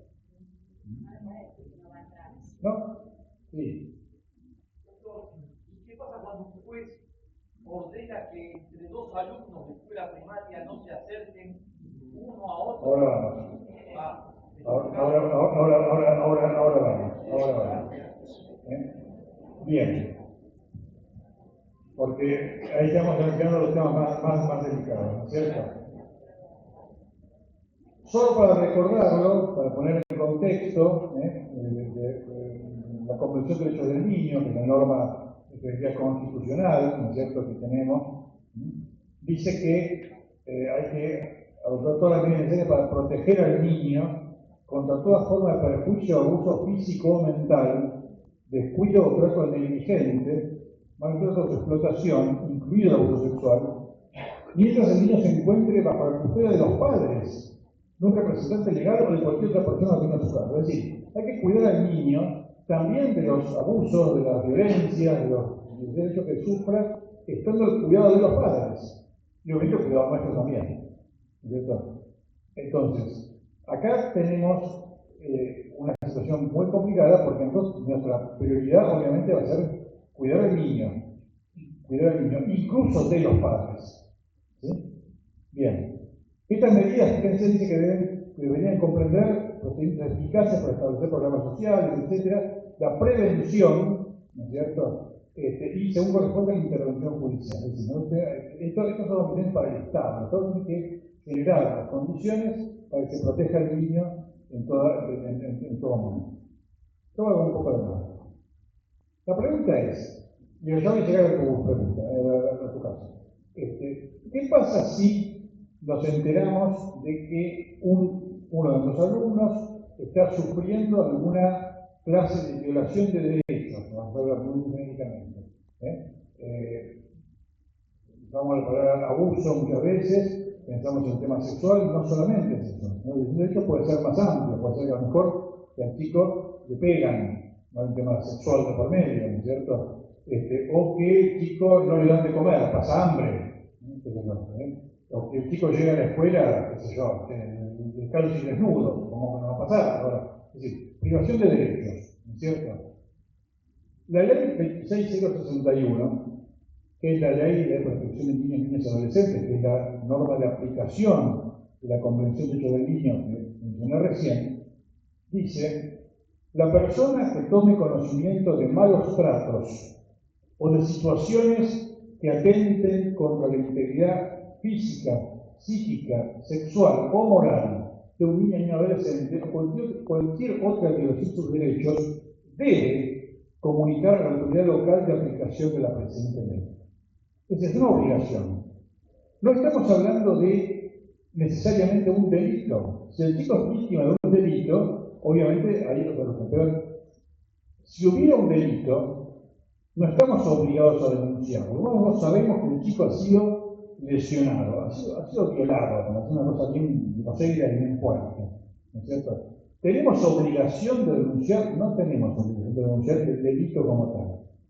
¿No? Sí. ¿Y qué pasa cuando un juez ordena que entre dos alumnos de escuela primaria no se acerquen uno a otro? Ahora vamos. Bien. Porque ahí estamos mencionando los temas más delicados, ¿no es cierto? Solo para recordarlo, para poner en contexto, la Convención de Derechos del Niño, que es la norma constitucional, ¿no es cierto?, que tenemos, dice que hay que adoptar todas las medidas necesarias para proteger al niño contra toda forma de perjuicio, abuso físico o mental, descuido o trato negligente, maltrato o explotación, incluido el abuso sexual, mientras el niño se encuentre bajo la custodia de los padres, de un representante legal o de cualquier otra persona que tenga su cargo. Es decir, hay que cuidar al niño también de los abusos, de las violencias, de los derechos que sufra, estando el cuidado de los padres. Y obviamente el cuidado nuestro también. ¿Cierto? Entonces, acá tenemos una situación muy complicada porque nuestra prioridad obviamente va a ser cuidar al niño, incluso de los padres. ¿Sí? Bien. Estas medidas, fíjense, dice que deberían comprender procedimientos eficaces para establecer programas sociales, etc., la prevención, ¿no es cierto? Y según corresponde a la intervención judicial. Es decir, ¿no? Estos son los medidas para el Estado. El Estado tiene que generar las condiciones para que se proteja al niño en todo momento. Esto va a un poco de nuevo. La pregunta es, y ya voy a llegar a tu pregunta, a tu caso. ¿Qué pasa si nos enteramos de que uno de nuestros alumnos está sufriendo alguna clase de violación de derechos? Vamos a ver muy médicamente. Vamos a hablar de abuso muchas veces, pensamos en el tema sexual, no solamente es eso. ¿No? El derecho puede ser más amplio, puede ser que a lo mejor que al chico le pegan, no hay un tema sexual de por medio, ¿no es cierto? O que el chico no le dan de comer, pasa hambre. O que el chico llega a la escuela, qué sé yo, descalzo y desnudo, como que no va a pasar ahora. Es decir, privación de derechos, ¿no es cierto? La ley 26061, que es la ley de protección de niños, niñas y adolescentes, que es la norma de aplicación de la Convención de Derechos del Niño que mencioné recién, dice: la persona que tome conocimiento de malos tratos o de situaciones que atenten contra la integridad física, psíquica, sexual o moral de un niño y adolescente o cualquier otra violación de sus derechos debe comunicar a la autoridad local de aplicación de la presente ley. Esa es una obligación. No estamos hablando de necesariamente un delito. Si el chico es víctima de un delito, obviamente ahí lo podemos ver. Si hubiera un delito, no estamos obligados a denunciarlo. No sabemos que el chico ha sido lesionado, ha sido violado, es una cosa bien seria y bien fuerte, ¿no es cierto? ¿Tenemos obligación de denunciar? No tenemos obligación de denunciar el delito como tal.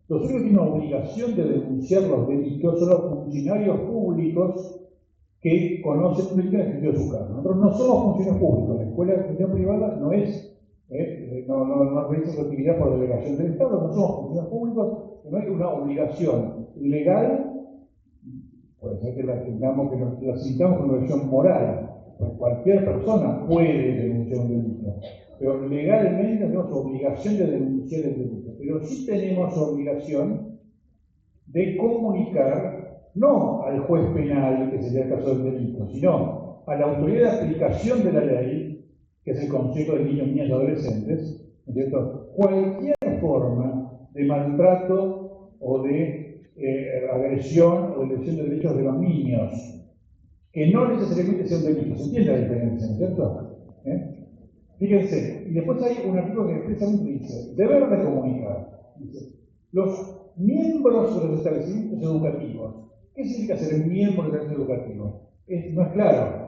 Los únicos que tienen obligación de denunciar los delitos son los funcionarios públicos que conocen un delito en el sentido de su cargo. Nosotros no somos funcionarios públicos, la escuela de gestión privada no es No realiza su actividad por delegación del Estado, no somos funcionarios públicos, no hay una obligación legal, puede ser que la tengamos, que la sintamos como obligación moral, porque cualquier persona puede denunciar un delito, pero legalmente tenemos obligación de denunciar el delito, pero sí tenemos obligación de comunicar, no al juez penal, que sería el caso del delito, sino a la autoridad de aplicación de la ley, que es el Consejo de Niños, Niñas y Adolescentes, ¿no es cierto?, cualquier forma de maltrato o de agresión o de lesión de derechos de los niños, que no necesariamente sea un delito. ¿Se entiende la diferencia, no es cierto? Fíjense, y después hay un artículo que expresamente dice, deber de comunicar. Dice, los miembros de los establecimientos educativos. ¿Qué significa ser miembro del establecimiento educativo? No es claro.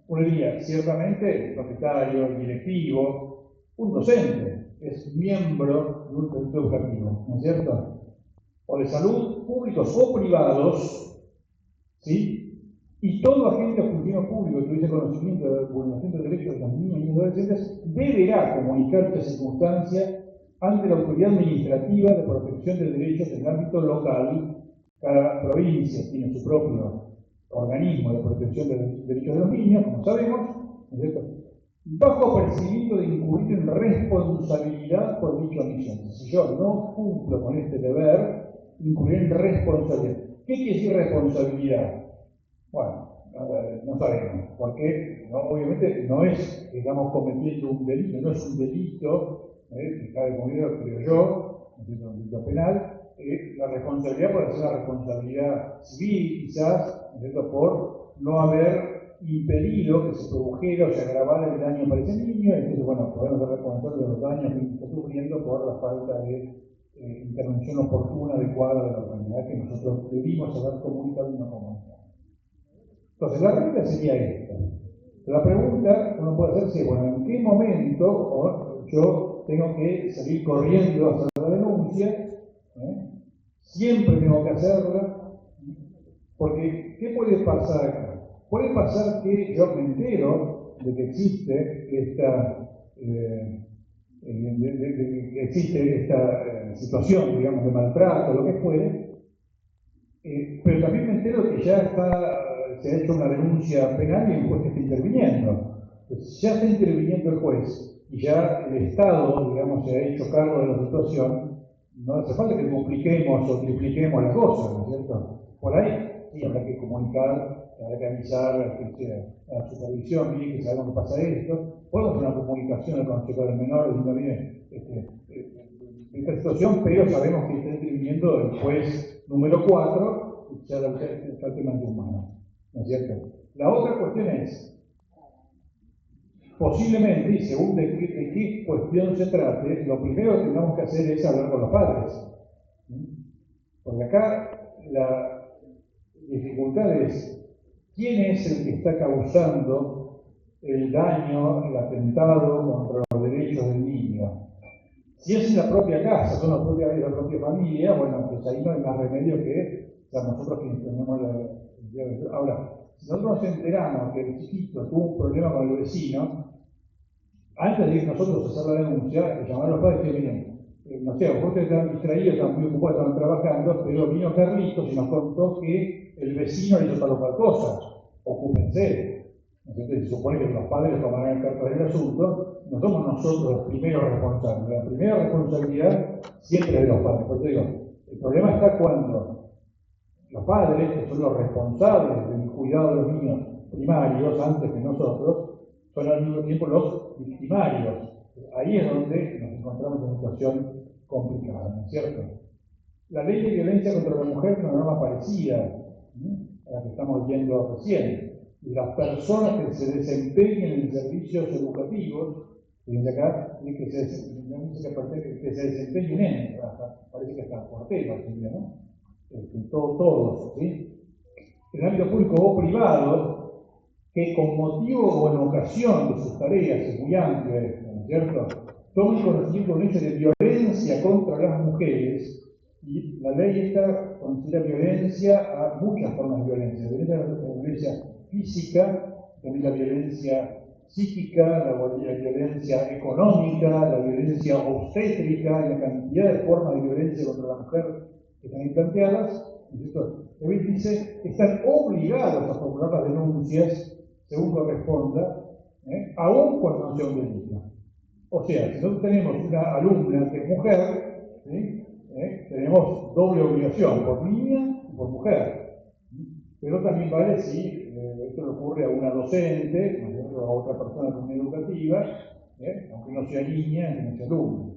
Uno diría, ciertamente, el propietario, el directivo, un docente es miembro de un establecimiento educativo, ¿no es cierto? O de salud, públicos o privados, ¿sí? Y todo agente o funcionario público que tuviese conocimiento de la vulneración de derechos de los niños y adolescentes deberá comunicar esta circunstancia ante la autoridad administrativa de protección de derechos en el ámbito local. Cada provincia tiene su propio organismo de protección de derechos de los niños, como sabemos, ¿no es cierto?, bajo apercibimiento de incurrir en responsabilidad por dicha omisión. Si yo no cumplo con este deber, incurrir en responsabilidad. ¿Qué quiere decir responsabilidad? Bueno, no sabemos, porque obviamente no es, digamos, cometiendo un delito, no es un delito, que está definido, creo yo, un delito penal. La responsabilidad puede ser una responsabilidad civil, quizás, por no haber impedido que se produjera o se agravara el daño para ese niño. Entonces, bueno, podemos ser responsables de los daños que está sufriendo por la falta de intervención oportuna, adecuada de la autoridad que nosotros debimos haber comunicado y no comunicado. Entonces, la regla sería esta. La pregunta uno puede hacerse, bueno, ¿en qué momento yo tengo que salir corriendo a hacer la denuncia? Siempre tengo que hacerla, porque ¿qué puede pasar acá? Puede pasar que yo me entero de que existe esta situación, digamos, de maltrato, lo que fuere, pero también me entero que ya se ha hecho una denuncia penal y el juez está interviniendo. Entonces, ya está interviniendo el juez y ya el Estado, digamos, se ha hecho cargo de la situación. No hace falta que dupliquemos o tripliquemos la cosa, ¿no es cierto? Por ahí sí habrá que comunicar, habrá que avisar a la supervisión, mire que sabemos que pasa esto. Podemos hacer una comunicación al Consejo del Menor diciendo, mire, esta situación, pero sabemos que está interviniendo el juez número 4, y ya está el tema en tus manos, ¿no es cierto? La otra cuestión es, posiblemente, y según de qué cuestión se trate, lo primero que tenemos que hacer es hablar con los padres. Porque acá la dificultad es, ¿quién es el que está causando el daño, el atentado contra los derechos del niño? Si es en la propia casa, son la propia familia, bueno, pues ahí no hay más remedio que nosotros quienes tenemos la... Ahora, si nosotros nos enteramos que el chiquito tuvo un problema con el vecino, antes de ir nosotros a hacer la denuncia, llamar a los padres y decir, miren, no sé, ustedes están distraídos, están muy ocupados, están trabajando, pero vino Carlitos y nos contó que el vecino le hizo tal o cual cosa, ocúpense. Entonces, se supone que los padres tomarán cartas del asunto, no somos nosotros los primeros responsables. La primera responsabilidad siempre es de los padres. Por eso digo, el problema está cuando los padres, que son los responsables del cuidado de los niños primarios, antes que nosotros, son al mismo tiempo los victimarios. Ahí es donde nos encontramos en una situación complicada, ¿no es cierto? La ley de violencia contra la mujer es una norma parecida a la que estamos viendo recién. Las personas que se desempeñen en servicios educativos, fíjense acá, que se desempeñen en, parece que está Portela, ¿no? Todos, ¿sí? En el ámbito público o privado, que con motivo o en ocasión de sus tareas, es muy amplio esto, ¿no es cierto?, tomen conocimiento de un hecho de violencia contra las mujeres, y la ley esta considera violencia a muchas formas de violencia. La violencia física, también la violencia psíquica, la violencia económica, la violencia obstétrica, la cantidad de formas de violencia contra la mujer que están ahí planteadas. David dice, están obligados a formular las denuncias según corresponda, aún cuando no sea un delito. O sea, si nosotros tenemos una alumna que es mujer, ¿sí? Tenemos doble obligación, por niña y por mujer. Pero también vale si esto le ocurre a una docente, a otra persona comunidad educativa, aunque no sea niña, aunque no sea alumna.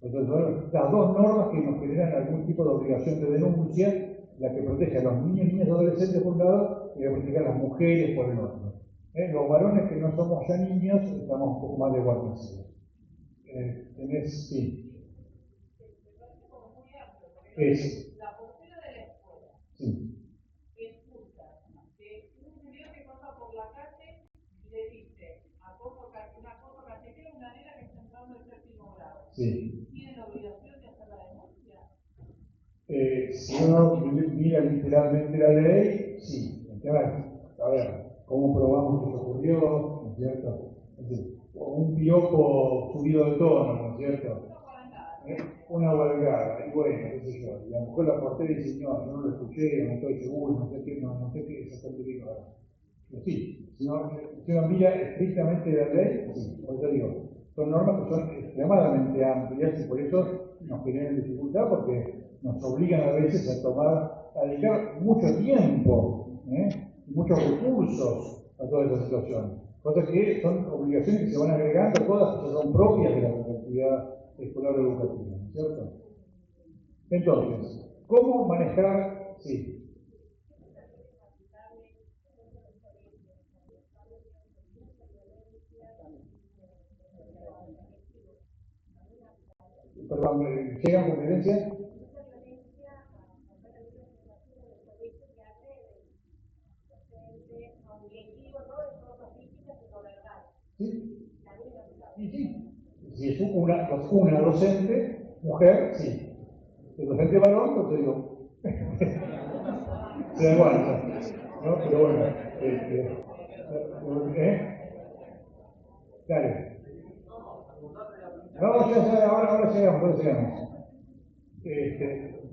Entonces, son las dos normas que nos generan algún tipo de obligación de denuncia, la que protege a los niños, niñas y adolescentes por un lado, y la que protege a las mujeres por el otro. Los varones que no somos ya niños, estamos un poco más de guarnición. Tenés, sí. Es. La postura de la escuela. Sí. Expulsa de un video que pasa por la calle y le dice una cosa callejera a una nena que está entrando en séptimo grado. Sí. ¿Tiene la obligación de hacer la denuncia? Si uno mira literalmente la ley, sí. A ver, ¿cómo probamos que eso ocurrió? ¿No es cierto? Es decir, un piropo subido de tono, ¿no es cierto? Una huelgada, y bueno, qué sé yo. Y a lo mejor la portera dice, no, yo no lo escuché, no estoy seguro, no sé qué exactamente digo ahora. Pero sí, si uno mira estrictamente la ley, sí, por eso digo, son normas que son extremadamente amplias y por eso nos generan dificultad porque nos obligan a veces a dedicar mucho tiempo, muchos recursos a toda esa situación. Cosas que son obligaciones que se van agregando, todas que son propias de la actividad escolar o educativa, ¿cierto? Entonces, ¿cómo manejar? Sí. Perdón, ¿llegan con violencia? Sí. Y sí. Si es una docente, mujer, sí. El docente varón, entonces digo, se aguanta, ¿no? Pero bueno, dale. No, ahora llegamos.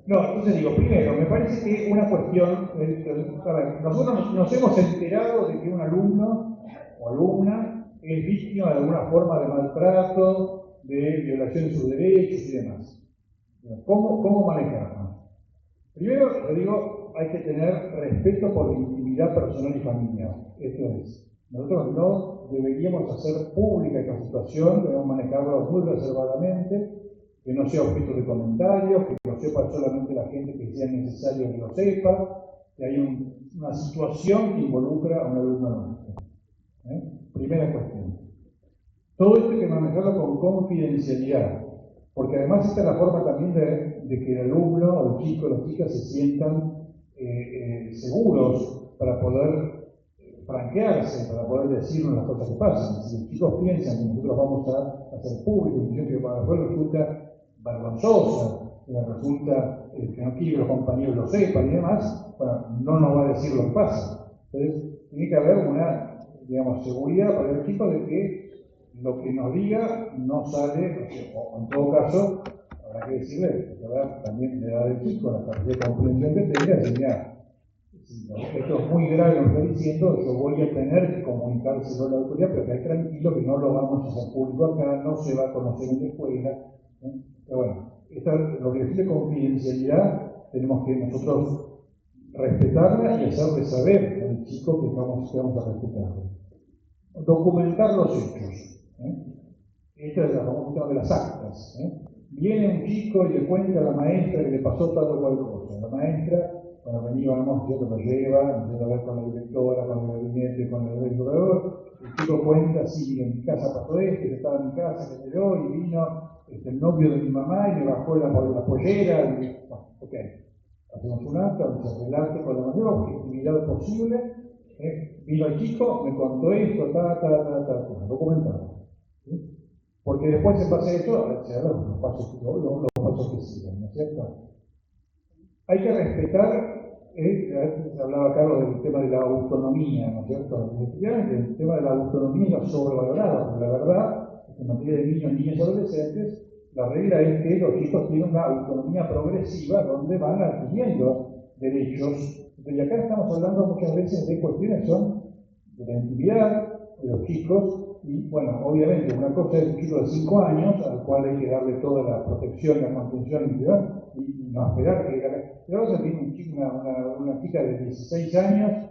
No, entonces digo, primero, me parece que una cuestión, a ver, nosotros nos hemos enterado de que un alumno o alumna es víctima de alguna forma de maltrato, de violación de sus derechos y demás. ¿Cómo manejarlo? Primero, le digo, hay que tener respeto por la intimidad personal y familiar. Esto es, nosotros no deberíamos hacer pública esta situación, debemos manejarlo muy reservadamente, que no sea objeto de comentarios, que lo sepa solamente la gente que sea necesario que lo sepa, que hay una situación que involucra a un alumno nuestro. Primera cuestión. Todo esto hay que manejarlo con confidencialidad, porque además esta es la forma también de que el alumno, o el chico, las chicas se sientan seguros para poder franquearse, para poder decirnos las cosas que pasan. Si los chicos piensan que nosotros vamos a hacer público, que para después resulta vergonzosa, resulta que no quiere que los compañeros lo sepan y demás, bueno, no nos va a decir lo que pasa. Entonces, tiene que haber una, digamos, seguridad para el chico de que lo que nos diga no sale, o en todo caso, habrá que decirle, también la edad del chico, la capacidad de comprensión que tenga, enseñar. Esto es muy grave lo que está diciendo, yo voy a tener que comunicárselo a la autoridad, pero que tranquilo que no lo vamos a hacer público acá, no se va a conocer en la escuela. Pero bueno, lo que dice confidencialidad, tenemos que nosotros respetarla y hacerle saber al chico que vamos a respetarlo. Documentar los hechos. Esta es la famosa de las actas. Viene un chico y le cuenta a la maestra que le pasó tal o cual cosa. La maestra, cuando veníamos, lo lleva, empieza a ver con la directora, con el gabinete, con el educador. El chico cuenta, sí, en mi casa pasó esto, yo estaba en mi casa, me quedó y vino el novio de mi mamá y me bajó la pollera. Y, bueno, ok, hacemos un acta, se relate con la mayor objetividad posible. Vino el chico, me contó esto, documentado. ¿Sí? Porque después, en base a eso, se dan los pasos que siguen, ¿no es cierto? Hay que respetar hablaba Carlos del tema de la autonomía, ¿no es cierto? Efectivamente, el tema de la autonomía no es sobrevalorado, pero la verdad, en materia de niños, niñas y adolescentes, la regla es que los chicos tienen una autonomía progresiva donde van adquiriendo derechos. Y acá estamos hablando muchas veces de cuestiones que son de la intimidad de los chicos, y bueno, obviamente una cosa es un chico de 5 años al cual hay que darle toda la protección, la contención y no esperar que pero ahora tiene una chica de 16 años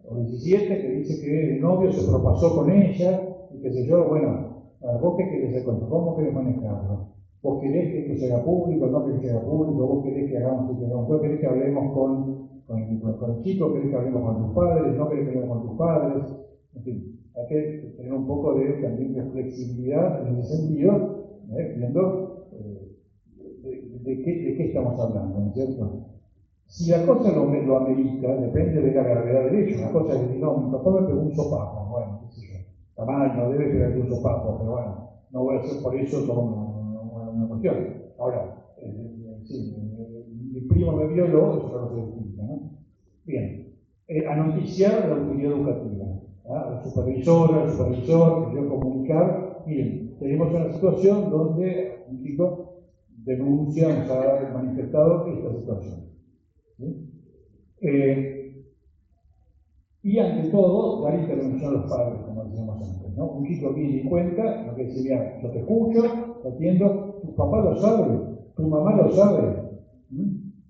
o 17 que dice que el novio se propasó con ella y qué sé yo. Bueno, vos qué querés hacer con esto, cómo querés manejarlo, vos querés que esto se haga público, no querés que se haga público, vos querés que hagamos lo que hagamos, vos querés que hablemos con el chico, querés que hablemos con tus padres, no querés que hablemos con tus padres, en fin, hay que tener un poco también de flexibilidad en ese sentido, viendo de qué estamos hablando, ¿no es cierto? Si la cosa lo amerita, depende de la gravedad del hecho. Una cosa es decir, no, mi papá me pegó un sopapo, bueno, qué sé yo, está mal, no debe pegarle un sopapo, pero bueno, no voy a hacer por eso toda una cuestión. Ahora, sí, mi primo me violó, eso no se distinto, ¿no? Bien, anoticiar la autoridad educativa, al supervisor, al supervisor, que yo comunicar, miren, tenemos una situación donde un chico denuncia, nos ha manifestado esta situación. ¿Sí? Y ante todo, dar intervención a los padres, como decíamos antes, ¿no? Un chico viene y cuenta, lo que dice, mira, yo te escucho, te atiendo, tu papá lo sabe, tu mamá lo sabe,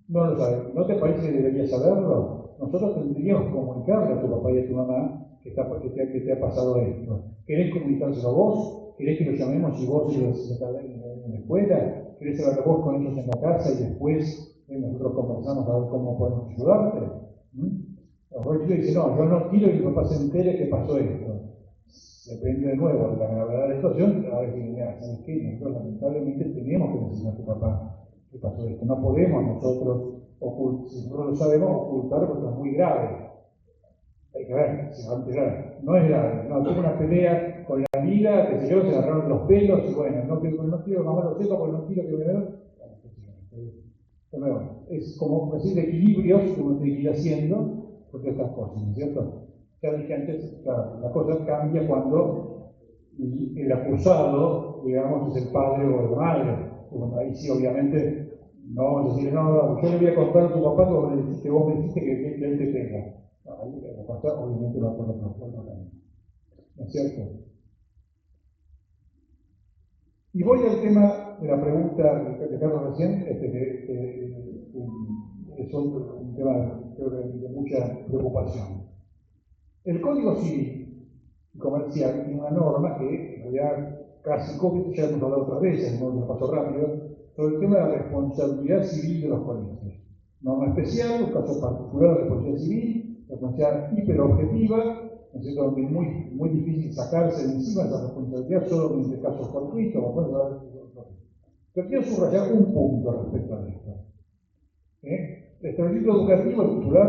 no lo sabe, ¿no te parece que deberías saberlo? Nosotros tendríamos que comunicarle a tu papá y a tu mamá que te ha pasado esto. ¿Querés comunicárselo vos? ¿Querés que lo llamemos y vos en la escuela? ¿Querés hablar vos con ellos en la casa y después nosotros conversamos a ver cómo podemos ayudarte? El chico dice, no, yo no quiero que mi papá se entere que pasó esto. Depende de nuevo de la gravedad de la situación. A ver, mira, ¿sabes qué? Nosotros lamentablemente tenemos que decirle a tu papá que pasó esto. No podemos nosotros ocultar, si nosotros lo sabemos, ocultar porque es muy grave. Hay que ver, se va a enterar. No es grave, no, tuvo una pelea con la amiga, que se agarraron los pelos y bueno, no quiero que mamá lo sepa porque no quiero que me vean. Es como decir equilibrios que uno tiene que ir haciendo porque estas cosas, ¿no es cierto? Ya dije antes, claro, la cosa cambia cuando el acusado, digamos, es el padre o la madre. Bueno, ahí sí, obviamente, no vamos a decir, no, yo le voy a contar a tu papá que vos me dijiste que él te pega. No, ahí la cosa obviamente va por otro camino. ¿No es cierto? Y voy al tema de la pregunta de Carlos recién, es un tema creo, de mucha preocupación. El Código Civil y Comercial tiene una norma que en realidad casi COVID, ya hemos hablado otras veces, no lo paso rápido, sobre el tema de la responsabilidad civil de los colegios. Norma especial, un caso particular de responsabilidad civil, responsabilidad hiperobjetiva, donde es muy difícil sacarse de encima esa responsabilidad solo en este caso fortuito, como pueden ver. Pero quiero subrayar un punto respecto a esto. El establecimiento educativo, el titular,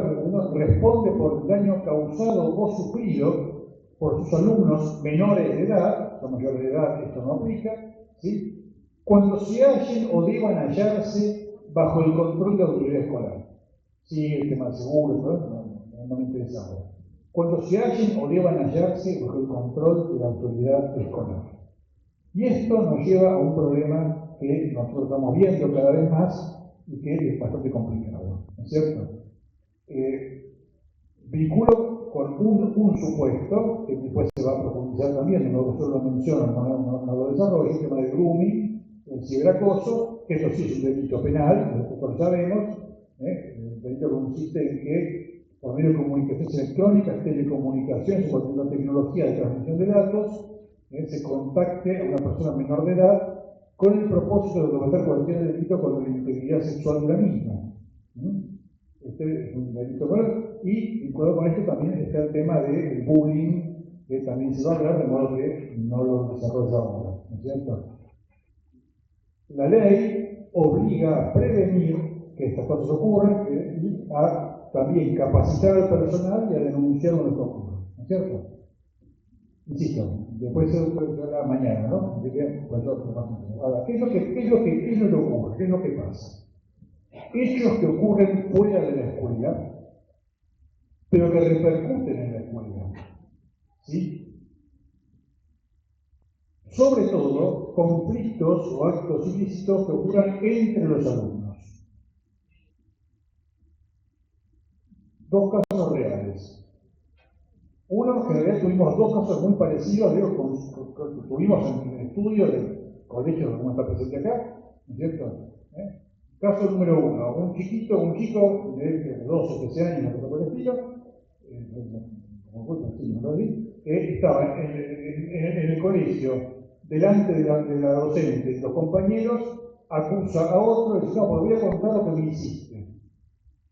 responde por el daño causado o sufrido por sus alumnos menores de edad, los mayores de edad esto no aplica, ¿sí? Cuando se hallen o deban hallarse bajo el control de la autoridad escolar. Sí, el tema seguro, no me interesa ahora. Cuando se hallen o deban hallarse bajo el control de la autoridad escolar. Y esto nos lleva a un problema que nosotros estamos viendo cada vez más y que es bastante complicado, ¿no es cierto? Vinculo con un supuesto, que después se va a profundizar también, no solo lo menciono, no lo desarrollo, el tema del grooming, el ciberacoso, que eso sí es un delito penal, nosotros lo sabemos, el delito consiste en que por medio de comunicaciones electrónicas, telecomunicaciones o cualquier tecnología de transmisión de datos, se contacte a una persona menor de edad con el propósito de cometer cualquier delito contra la integridad sexual de la misma. Este es un delito penal. Y vinculado con esto también está el tema del bullying, que también se va a hablar, de modo que no lo desarrollo ahora, ¿no es cierto? La ley obliga a prevenir que estas cosas ocurran y a también capacitar al personal y a denunciar lo que ocurre, ¿no es cierto? Insisto, después se habla mañana, ¿no? Así que, pues, ahora, ¿qué es lo que ocurre? ¿Qué es lo que pasa? hechos que ocurren fuera de la escuela, pero que repercuten en la escuela. ¿Sí? Sobre todo, conflictos o actos ilícitos que ocurran entre los alumnos. Dos casos reales. Uno, que en realidad tuvimos dos casos muy parecidos, tuvimos en el estudio del colegio como está presente acá, ¿no es cierto? Caso número uno, un chico de 12 o 13 años, no por el estilo, que estaba en el colegio, delante de la docente y los compañeros, acusa a otro y dice, no, pues voy a contar lo que me hiciste.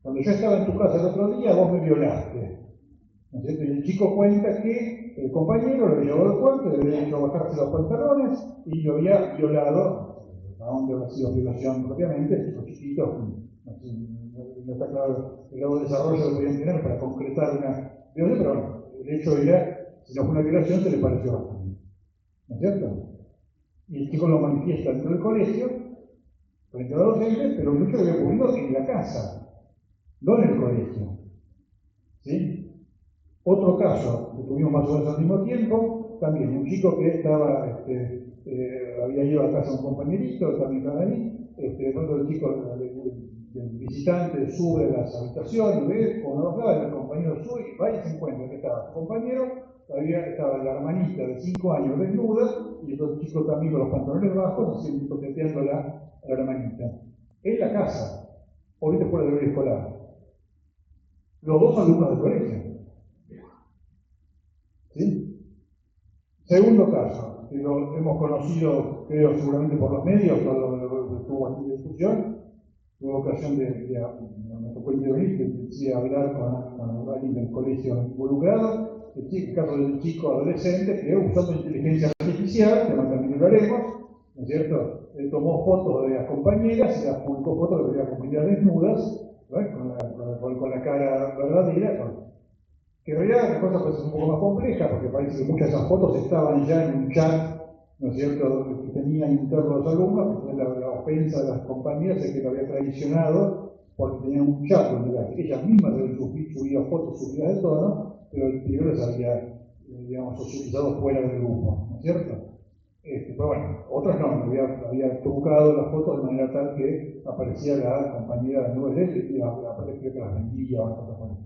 Cuando yo estaba en tu casa el otro día, vos me violaste. ¿No es cierto? Y el chico cuenta que el compañero lo había llevado al cuarto, le había hecho bajarse los pantalones y lo había violado. ¿A dónde había sido violación propiamente? El chico chiquito, no está claro el grado de desarrollo que podían tener para concretar una violación, pero bueno, el hecho era, si no fue una violación, se le pareció bastante. ¿No es cierto? Y el chico lo manifiesta dentro del colegio, frente a la docente, pero el hecho había ocurrido en la casa, no en el colegio. ¿Sí? Otro caso que tuvimos más o menos al mismo tiempo, también un chico que estaba, había ido a casa de un compañerito, también estaba ahí, cuando el chico, el visitante, sube a las habitaciones, ve, cuando hablaba, el compañero sube y va y se encuentra que estaba su compañero, estaba la hermanita de 5 años desnuda, y el otro chico también con los pantalones bajos, así toqueteando a la hermanita. En la casa, ahorita fuera del horario escolar. Los dos alumnos del colegio. ¿Sí? Segundo caso, que lo hemos conocido, creo, seguramente por los medios, cuando estuvo aquí de discusión, tuve ocasión me tocó intervenir, que decía hablar con alguien del colegio involucrado, el caso del chico adolescente que usando inteligencia artificial, que también hablaremos, ¿no es cierto? Tomó fotos de las compañeras y las publicó fotos de las compañeras desnudas, ¿no? con la cara verdadera, que en realidad la cosa puede ser un poco más compleja, porque parece que muchas de esas fotos estaban ya en un chat, ¿no es cierto?, que tenían internos los alumnos, que la ofensa de las compañeras es que lo había traicionado, porque tenían un chat donde ellas mismas habían subido fotos subidas de tono, pero el tío les había, digamos, socializado fuera del grupo, ¿no es cierto? Pero bueno, otras no, había trucado las fotos de manera tal que aparecía la compañera de nubes y aparte creo que las vendía o cosas así.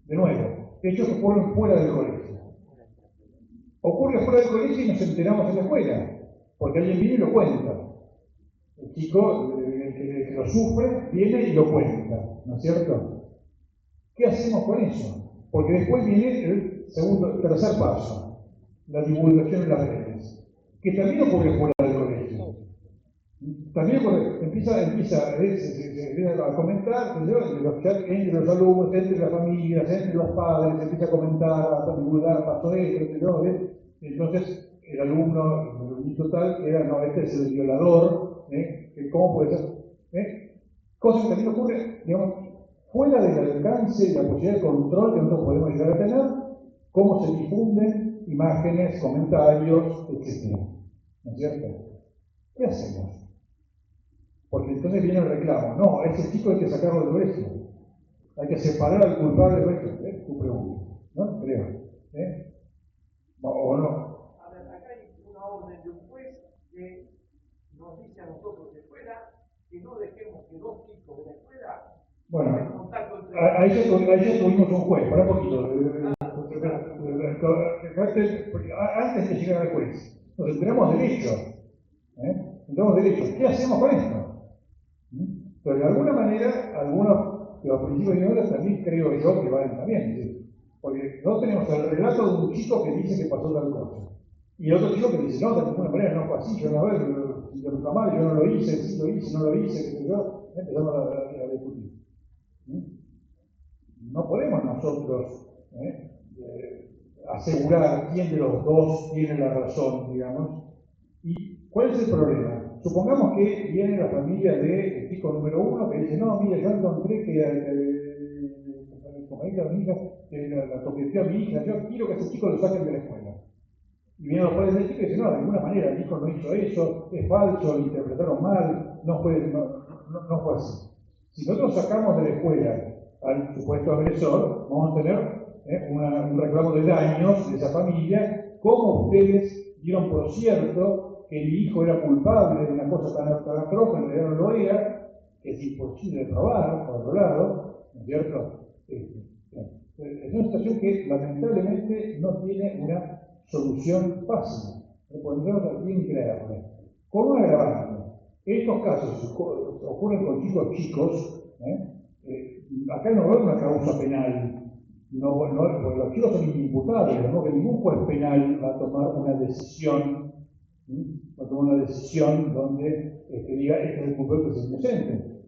De nuevo, hechos que ocurren fuera del colegio. Ocurre fuera del colegio y nos enteramos en la escuela, porque alguien viene y lo cuenta. El chico que lo sufre viene y lo cuenta, ¿no es cierto? ¿Qué hacemos con eso? Porque después viene el tercer paso, la divulgación en las redes, que también ocurre fuera del colegio. También empieza a comentar en los chats entre los alumnos, entre las familias, entre los padres, empieza a comentar, a divulgar, pasó esto, entonces el alumno, el total, era, no, este es el violador, ¿cómo puede ser? Cosa que también ocurre, digamos, fuera del alcance y la posibilidad de control que nosotros podemos llegar a tener, cómo se difunden imágenes, comentarios, etc. ¿No es cierto? ¿Qué hacemos? Porque entonces viene el reclamo. No, a ese chico hay que sacarlo del colegio. Hay que separar al culpable del colegio. Tu pregunta. ¿No? Creo. ¿O no? A ver, acá hay una orden de un juez que nos dice a nosotros de escuela que no dejemos que dos chicos de la escuela bueno, contacto entre ahí ya tuvimos un juez. Para un poquito. Antes de llegar al juez, nos enteramos del hecho. ¿Qué hacemos con esto? Pero de alguna manera, algunos de los principios de niveles también creo yo que valen también. ¿Sí? Porque nosotros tenemos el relato de un chico que dice que pasó tal cosa. Y otro chico que dice, no, de ninguna manera no fue así, yo no veo, yo no mal, yo no lo hice, sí lo hice, no lo hice, qué sé yo, empezamos a discutir. No podemos nosotros asegurar quién de los dos tiene la razón, digamos. ¿Y cuál es el problema? Supongamos que viene la familia del chico número 1 que dice, no, mira, yo encontré como dice mi hija, que la toqueteó a mi hija, yo quiero que ese chico lo saquen de la escuela. Y vienen los padres del chico y dicen, no, de ninguna manera, el hijo no hizo eso, es falso, lo interpretaron mal, no fue así. Si nosotros sacamos de la escuela al supuesto agresor, vamos a tener un reclamo de daños de esa familia. ¿Cómo ustedes dieron por cierto que mi hijo era culpable de una cosa tan atroz, en realidad no lo era, que es imposible de probar, por otro lado, ¿no es cierto? Es una situación que lamentablemente no tiene una solución fácil. Por lo menos aquí en crearla. Con un agravante. Estos casos ocurren con chicos, acá no va a haber una causa penal. Porque los chicos son inimputables, ¿no? Que ningún juez penal va a tomar una decisión, va a tomar una decisión donde diga este es el culpable, que es inocente.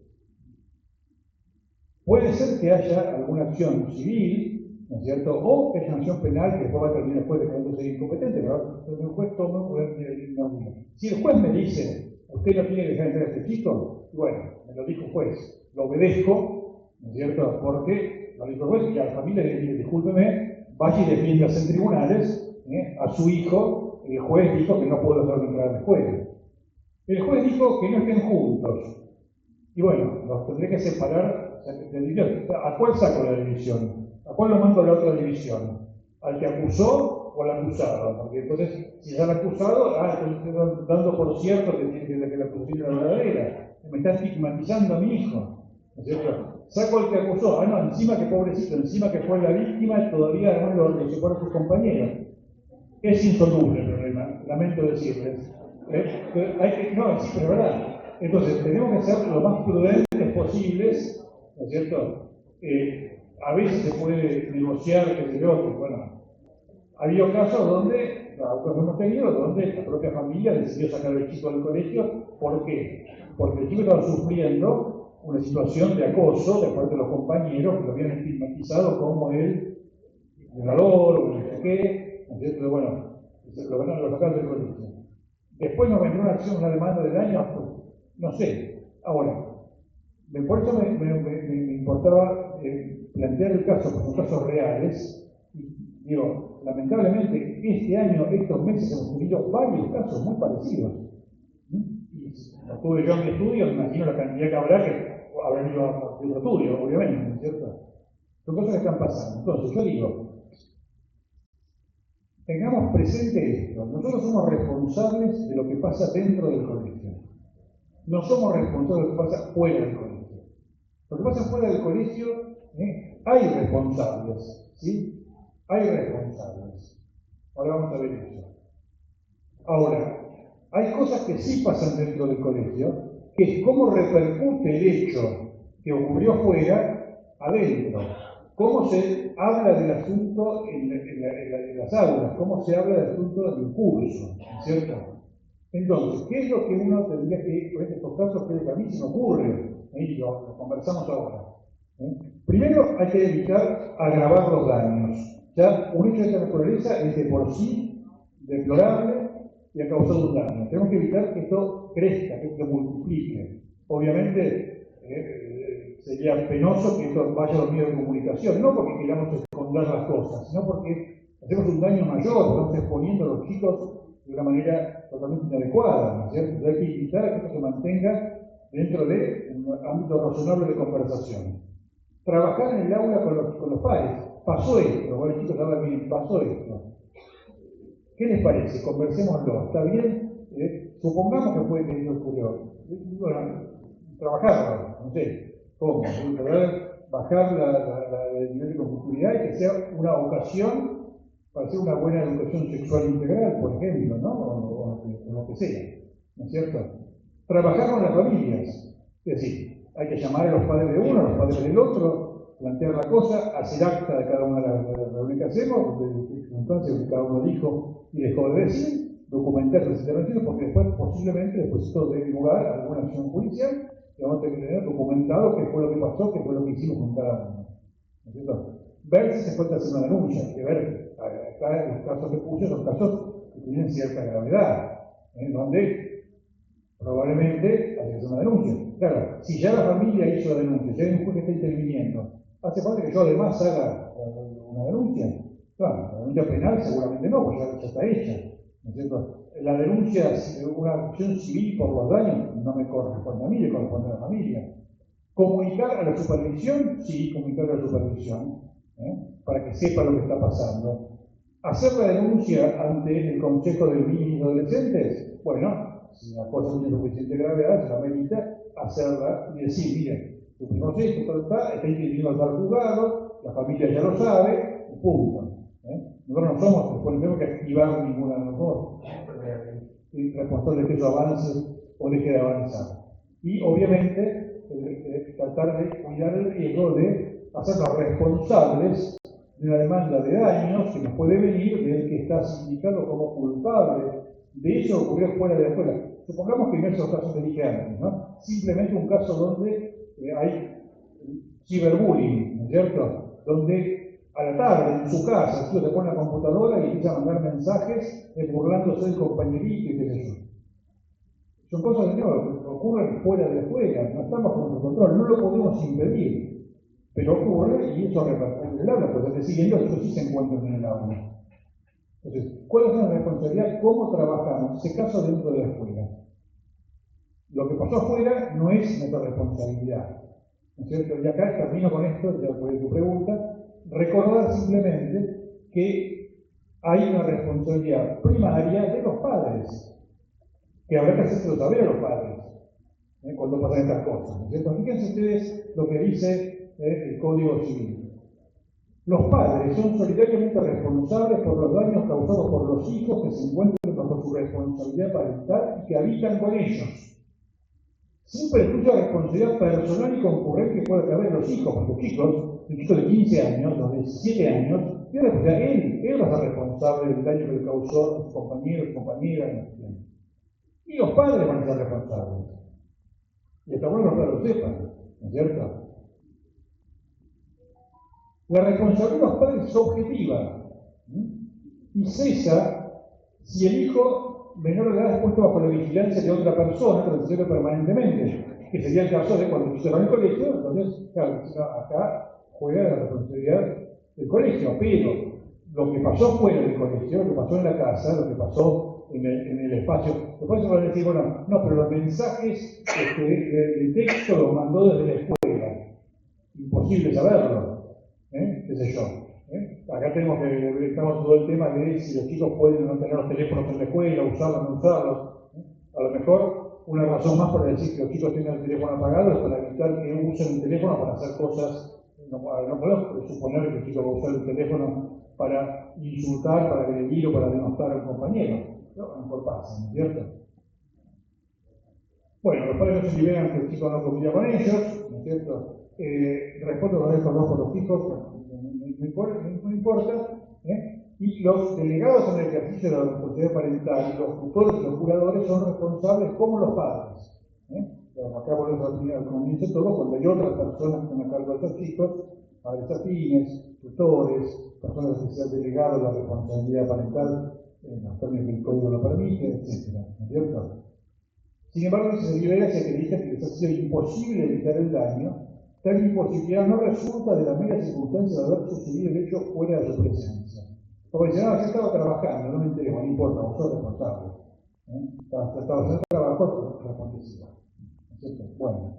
Puede ser que haya alguna acción civil, ¿no es cierto? O que haya una acción penal que después va a terminar el juez declarando ser incompetente, pero el juez toma un. Si el juez me dice, usted no tiene que dejar entrar a este chico, bueno, me lo dijo el juez, lo obedezco, ¿no es cierto? Porque lo dijo el juez y a la familia le dice, discúlpeme, vaya y defiéndase en tribunales a su hijo, el juez dijo que no puedo dejarlo entrar a la escuela. El juez dijo que no estén juntos. Y bueno, los tendré que separar de división. ¿A cuál saco la división? ¿A cuál lo mando a la otra división? ¿Al que acusó o al acusado? Porque entonces, si es al acusado, estoy dando por cierto que la acusación era verdadera. Me está estigmatizando a mi hijo. ¿No es cierto? Saco al que acusó. No, encima que pobrecito, encima que fue la víctima, todavía además lo separan sus compañeros. Es insoluble el problema, lamento decirles. No, sí, pero es verdad. Entonces, tenemos que ser lo más prudentes posibles, ¿no es cierto? A veces se puede negociar, bueno, ha habido casos donde, algunos hemos tenido, donde la propia familia decidió sacar al chico del colegio. ¿Por qué? Porque el chico estaba sufriendo una situación de acoso de parte de los compañeros que lo habían estigmatizado como el violador o no sé qué, ¿no es cierto? Bueno, lo sacaron del colegio. Después nos vendrá una acción, una demanda de daño, no sé. Ahora, por eso me importaba plantear el caso, porque son casos reales. Y digo, lamentablemente, este año, estos meses, hemos tenido varios casos muy parecidos. Y los tuve yo en mi estudio, me imagino la cantidad que habrá que habrán ido a otro estudio, obviamente, ¿no es cierto? Son cosas que están pasando. Entonces, yo digo, tengamos presente esto. Nosotros somos responsables de lo que pasa dentro del colegio. No somos responsables de lo que pasa fuera del colegio. Lo que pasa fuera del colegio, hay responsables, ¿sí? Hay responsables. Ahora vamos a ver eso. Ahora, hay cosas que sí pasan dentro del colegio, que es cómo repercute el hecho que ocurrió fuera adentro. Cómo se habla del asunto en las aulas, cómo se habla del asunto del curso, ¿cierto? Entonces, ¿qué es lo que uno tendría que, por estos casos, que a mí se me ocurre? Y lo conversamos ahora. Primero, hay que evitar agravar los daños. Ya un hecho de esta naturaleza es de por sí deplorable y ha causado un daño. Tenemos que evitar que esto crezca, que esto multiplique. Obviamente, sería penoso que esto vaya a los medios de comunicación, no porque queramos esconder las cosas, sino porque hacemos un daño mayor, estamos exponiendo a los chicos de una manera totalmente inadecuada, ¿no es cierto? Hay que evitar que esto se mantenga dentro de un ámbito razonable de conversación. Trabajar en el aula con los pares. Pasó esto, bueno, chicos, ahora bien, pasó esto. ¿Qué les parece? Conversémoslo, ¿está bien? Supongamos que fue que esto ocurrió. Bueno, trabajarlo, no sé, ¿cómo? Bajar el nivel de conflictividad y que sea una ocasión para hacer una buena educación sexual integral, por ejemplo, ¿no? O lo que sea, ¿no es cierto? Trabajar con las familias, es decir, hay que llamar a los padres de uno, a los padres del otro, plantear la cosa, hacer acta de cada una de las reuniones que hacemos, de circunstancias que cada uno dijo y dejó de decir, documentar las intervenciones, porque después, posiblemente, después esto dé lugar a alguna acción judicial, y vamos a tener que tener documentado qué fue lo que pasó, qué fue lo que hicimos con cada uno. ¿No es cierto? Ver si se puede hacer una denuncia, hay que ver, acá los casos que puse son casos que tienen cierta gravedad, donde probablemente hay que hacer una denuncia. Claro, si ya la familia hizo la denuncia, ya hay un juez que está interviniendo, ¿hace falta que yo además haga una denuncia? Claro, la denuncia penal seguramente no, porque ya está hecha, ¿no es cierto? La denuncia, una acción civil por los daños, no me corresponde a mí, le corresponde a la familia. Comunicar a la supervisión, sí, comunicar a la supervisión, para que sepa lo que está pasando. Hacer la denuncia ante el Consejo de Niños y Adolescentes, bueno, si la cosa tiene suficiente gravedad, se la merita hacerla y decir, miren, sufrimos esto, está interviniendo al tal juzgado, la familia ya lo sabe, y punto. Nosotros no somos, no tenemos que activar ninguna de nosotros, responsable de que eso avance o deje de avanzar. Y obviamente, tratar de cuidar el riesgo de hacernos responsables de una demanda de daños que nos puede venir del que está sindicado como culpable de eso que ocurrió fuera de la escuela. Supongamos que en esos casos que dije antes, ¿no? Simplemente un caso donde hay ciberbullying, ¿no es cierto? Donde a la tarde en su casa el tío se pone la computadora y empieza a mandar mensajes burlándose del compañerito y qué sé yo. Son cosas que ocurren fuera de la escuela, no estamos bajo nuestro control, no lo podemos impedir, pero ocurre y eso repercute en el aula, porque el siguiente eso sí se encuentran en el aula. Entonces, ¿cuál es la responsabilidad? ¿Cómo trabajamos ese caso dentro de la escuela? Lo que pasó afuera no es nuestra responsabilidad, ¿no es cierto? Y acá termino con esto, ya fue tu pregunta, recordar simplemente que hay una responsabilidad primaria de los padres, que habrá que hacérselo saber a los padres cuando pasan estas cosas, ¿no es cierto? Fíjense ustedes lo que dice el Código Civil. Los padres son solidariamente responsables por los daños causados por los hijos que se encuentran bajo su responsabilidad parental y que habitan con ellos. Siempre incluye la responsabilidad personal y concurrente que puede haber los hijos, porque los chicos, el chico de 15 años, los de 17 años, él va a ser responsable del daño que le causó a sus compañeros, compañeras, y los padres van a ser responsables. Y hasta bueno que los padres lo sepan, ¿no es cierto? La responsabilidad de los padres es objetiva y cesa si el hijo menor de edad es puesto bajo la vigilancia de otra persona que lo sirve permanentemente, que sería el caso de cuando se va al colegio. Entonces, claro, acá juega la responsabilidad del colegio, pero lo que pasó fuera del colegio, lo que pasó en la casa, lo que pasó en el espacio, después se van a decir, bueno, no, pero los mensajes el texto los mandó desde la escuela, imposible saberlo. ¿Qué sé yo? Acá tenemos que estamos todo el tema de si los chicos pueden no tener los teléfonos en la escuela, usarlos, no usarlos. A lo mejor una razón más para decir que los chicos tengan el teléfono apagado es para evitar que usen el teléfono para hacer cosas. No podemos suponer que el chico va a usar el teléfono para insultar, para agredir o para denostar a un compañero. No, a lo mejor pasa, ¿no es cierto? Bueno, los padres no se liberan que el chico no conviva con ellos, ¿no es cierto? Respeto con el conozco a los hijos, no importa, y los delegados en el ejercicio de la responsabilidad parental, los tutores y los curadores son responsables como los padres. Acá volvemos al comienzo todo, cuando hay otras personas que están a cargo de estos chicos, padres afines, tutores, personas que sean delegados de la responsabilidad parental, en los términos que el código lo permite, etc. ¿No es cierto? Sin embargo, si se libera, se acredita que les ha sido imposible evitar el daño. Tal imposibilidad no resulta de la mera circunstancia de haber sucedido el hecho fuera de su presencia. Porque si no, yo estaba trabajando, no me interesa, no importa, vos sos responsable. Estaba haciendo trabajo, pero respondecía. Bueno.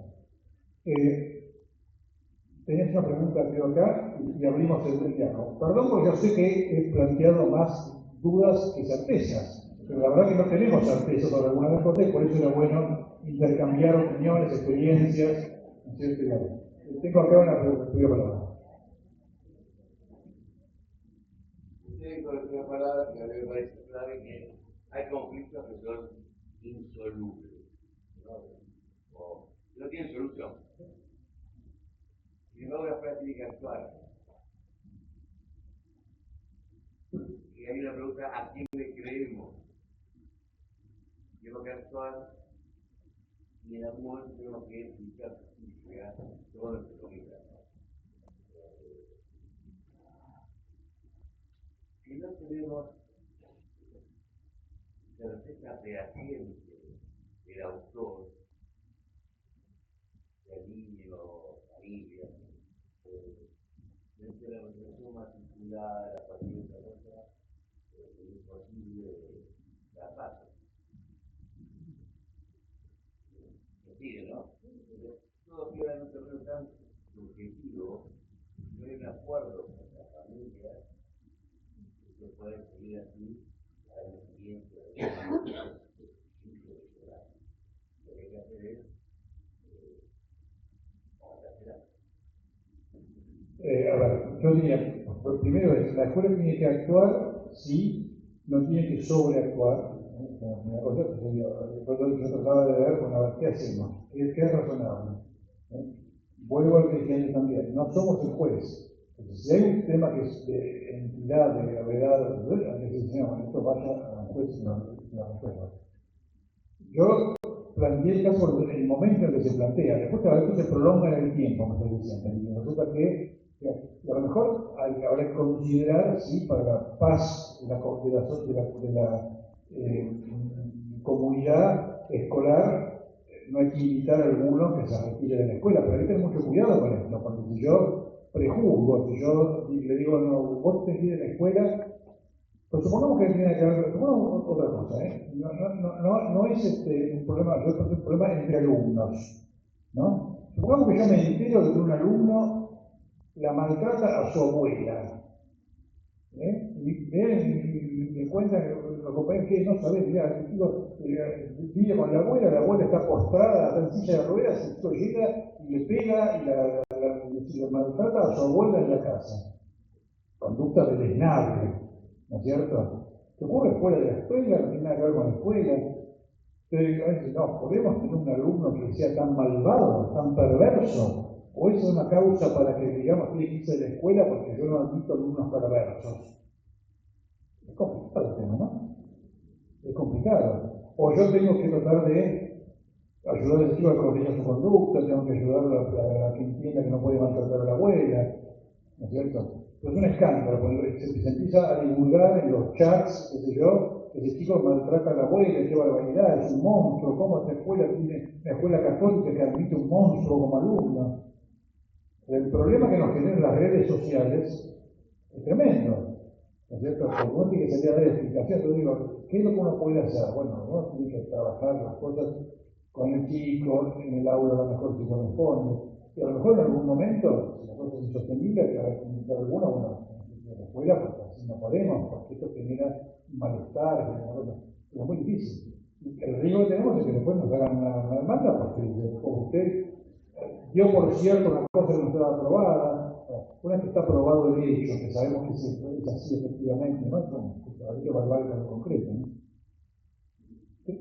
Tenías una pregunta, creo, acá, y abrimos el diálogo. Perdón porque yo sé que he planteado más dudas que certezas, pero la verdad que no tenemos certeza sobre alguna de las cosas, y por eso era bueno intercambiar opiniones, experiencias, ¿no es cierto? Tengo acá una palabra. Tengo una palabra que a mí me parece clave, que hay conflictos que son insolubles, o no tienen solución. Sin embargo, la frase tiene que actuar. Y hay una pregunta: ¿a quién le creemos? Tenemos que actuar y en algún momento tenemos que explicar justicia todo lo que comunica. Si no tenemos certeza fehaciente del autor, del niño, familia, dentro de la organización matriculada, a partir de esta cosa, es imposible la paz. ¿Me sigue, no? Todo queda en un terreno un acuerdo con la familia, que se puede seguir así al año siguiente. Lo que hay que hacer es a ver, yo diría, lo primero es, la escuela tiene que actuar, sí, no tiene que sobreactuar. Una cosa que yo trataba de ver, bueno, a ver, ¿qué hacemos? ¿Qué es razonable? Vuelvo al que dije antes también, no somos el juez. Entonces, si hay un tema que es de entidad, de gravedad, a veces decimos, esto vaya al juez y lo resuelva. Yo planteé el caso en el momento en que se plantea, después cada vez se prolonga en el tiempo, me estoy diciendo, y resulta que a lo mejor habrá que considerar si para la paz de la comunidad escolar no hay que invitar a alguno que se retire de la escuela, pero hay que tener mucho cuidado con esto, porque si yo prejuzgo, si yo le digo, no, vos te quedes de la escuela, pues supongamos que tiene que ver, supongamos otra cosa, no es un problema, yo creo que es un problema entre alumnos, ¿no? Supongamos que yo me entero de que un alumno la maltrata a su abuela, y me cuentan los compañeros que no saben, mira, el chico vive con la abuela está postrada, está en silla de ruedas, el chico llega y le pega y le maltrata a su abuela en la casa. Conducta deleznable, ¿no es cierto? ¿Qué ocurre fuera de la escuela? No tiene nada que ver con la escuela. Entonces, a veces, no, podemos tener un alumno que sea tan malvado, tan perverso, o eso es una causa para que, digamos, tiene que irse de la escuela porque yo no admito alumnos perversos. Es complicado el tema, ¿no? Es complicado. O yo tengo que tratar de ayudar al chico a corregir su conducta, tengo que ayudarlo a que entienda que no puede maltratar a la abuela, ¿no es cierto? Pero es un escándalo, cuando se empieza a divulgar en los chats, qué sé yo, que ese chico maltrata a la abuela, qué barbaridad, es un monstruo, ¿cómo esta escuela tiene una escuela católica que admite un monstruo como alumno? El problema que nos generan las redes sociales es tremendo, ¿no es cierto? Porque uno tiene que salir a dar explicaciones, yo digo, ¿qué es lo que uno puede hacer? Bueno, uno tiene que trabajar las cosas con el chico, en el aula a lo mejor si corresponde, y a lo mejor en algún momento, si la cosa es insostenible, que habrá que invitar a alguno, bueno, de la escuela, porque así no podemos, porque esto genera malestar, pero es muy difícil. Y el riesgo que tenemos es que después nos hagan una demanda, porque como usted dio por cierto una cosa que no estaba aprobada, una vez que está aprobado el hecho, que sabemos que es así efectivamente, ¿no? Bueno, habría que evaluar en lo concreto, ¿no? ¿Sí?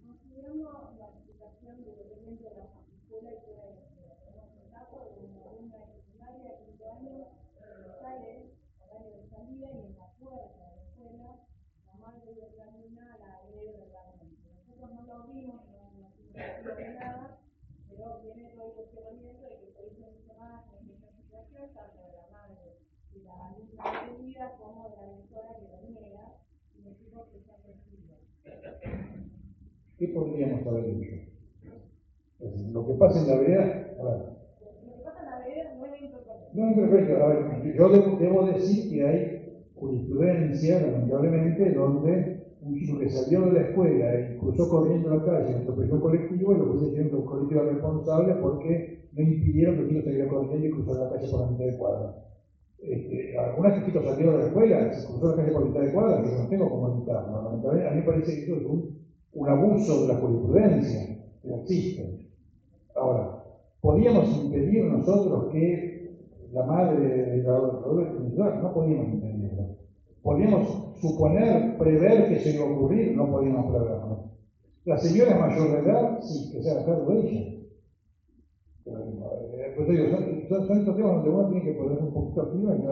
Considerando la aplicación del elemento de la escuela y fuera de la escuela, tenemos el caso de una alumna de secundaria de 15 años que sale horario de salida y en la puerta de la escuela la madre de la alumna la agrede verbalmente. Nosotros no lo vimos, no tuvimos de nada, pero viene todo el cuestionamiento de que por eso mucho más en esta situación, tanto de la madre de la alumna agredida como de la directora que lo niega y los chicos que se han recibido. ¿Qué podríamos haber hecho? Es decir, lo que pasa en la vereda, a ver. Lo que pasa en la vereda no es intercorriente. No es perfecto, a ver, yo debo decir que hay jurisprudencia, lamentablemente, donde un chico que salió de la escuela y cruzó corriendo la calle, atropelló un colectivo y lo puse diciendo que un colectivo era responsable porque no impidieron que el chico saliera corriendo y cruzara la calle por la mitad de cuadra. Algunas que chicos salieron de la escuela, se cruzó la calle por la mitad de cuadra, que yo no tengo como evitarlo. Lamentablemente, a mí me parece que eso es un abuso de la jurisprudencia que existe. Ahora, ¿podíamos impedir nosotros que la madre de la no podíamos impedirlo? ¿Podíamos suponer, prever que se iba a ocurrir? No podíamos preverlo. La señora mayor de edad, sí, que se haga cargo de ella. Pues digo, son estos temas donde uno tiene que poner un poquito activo y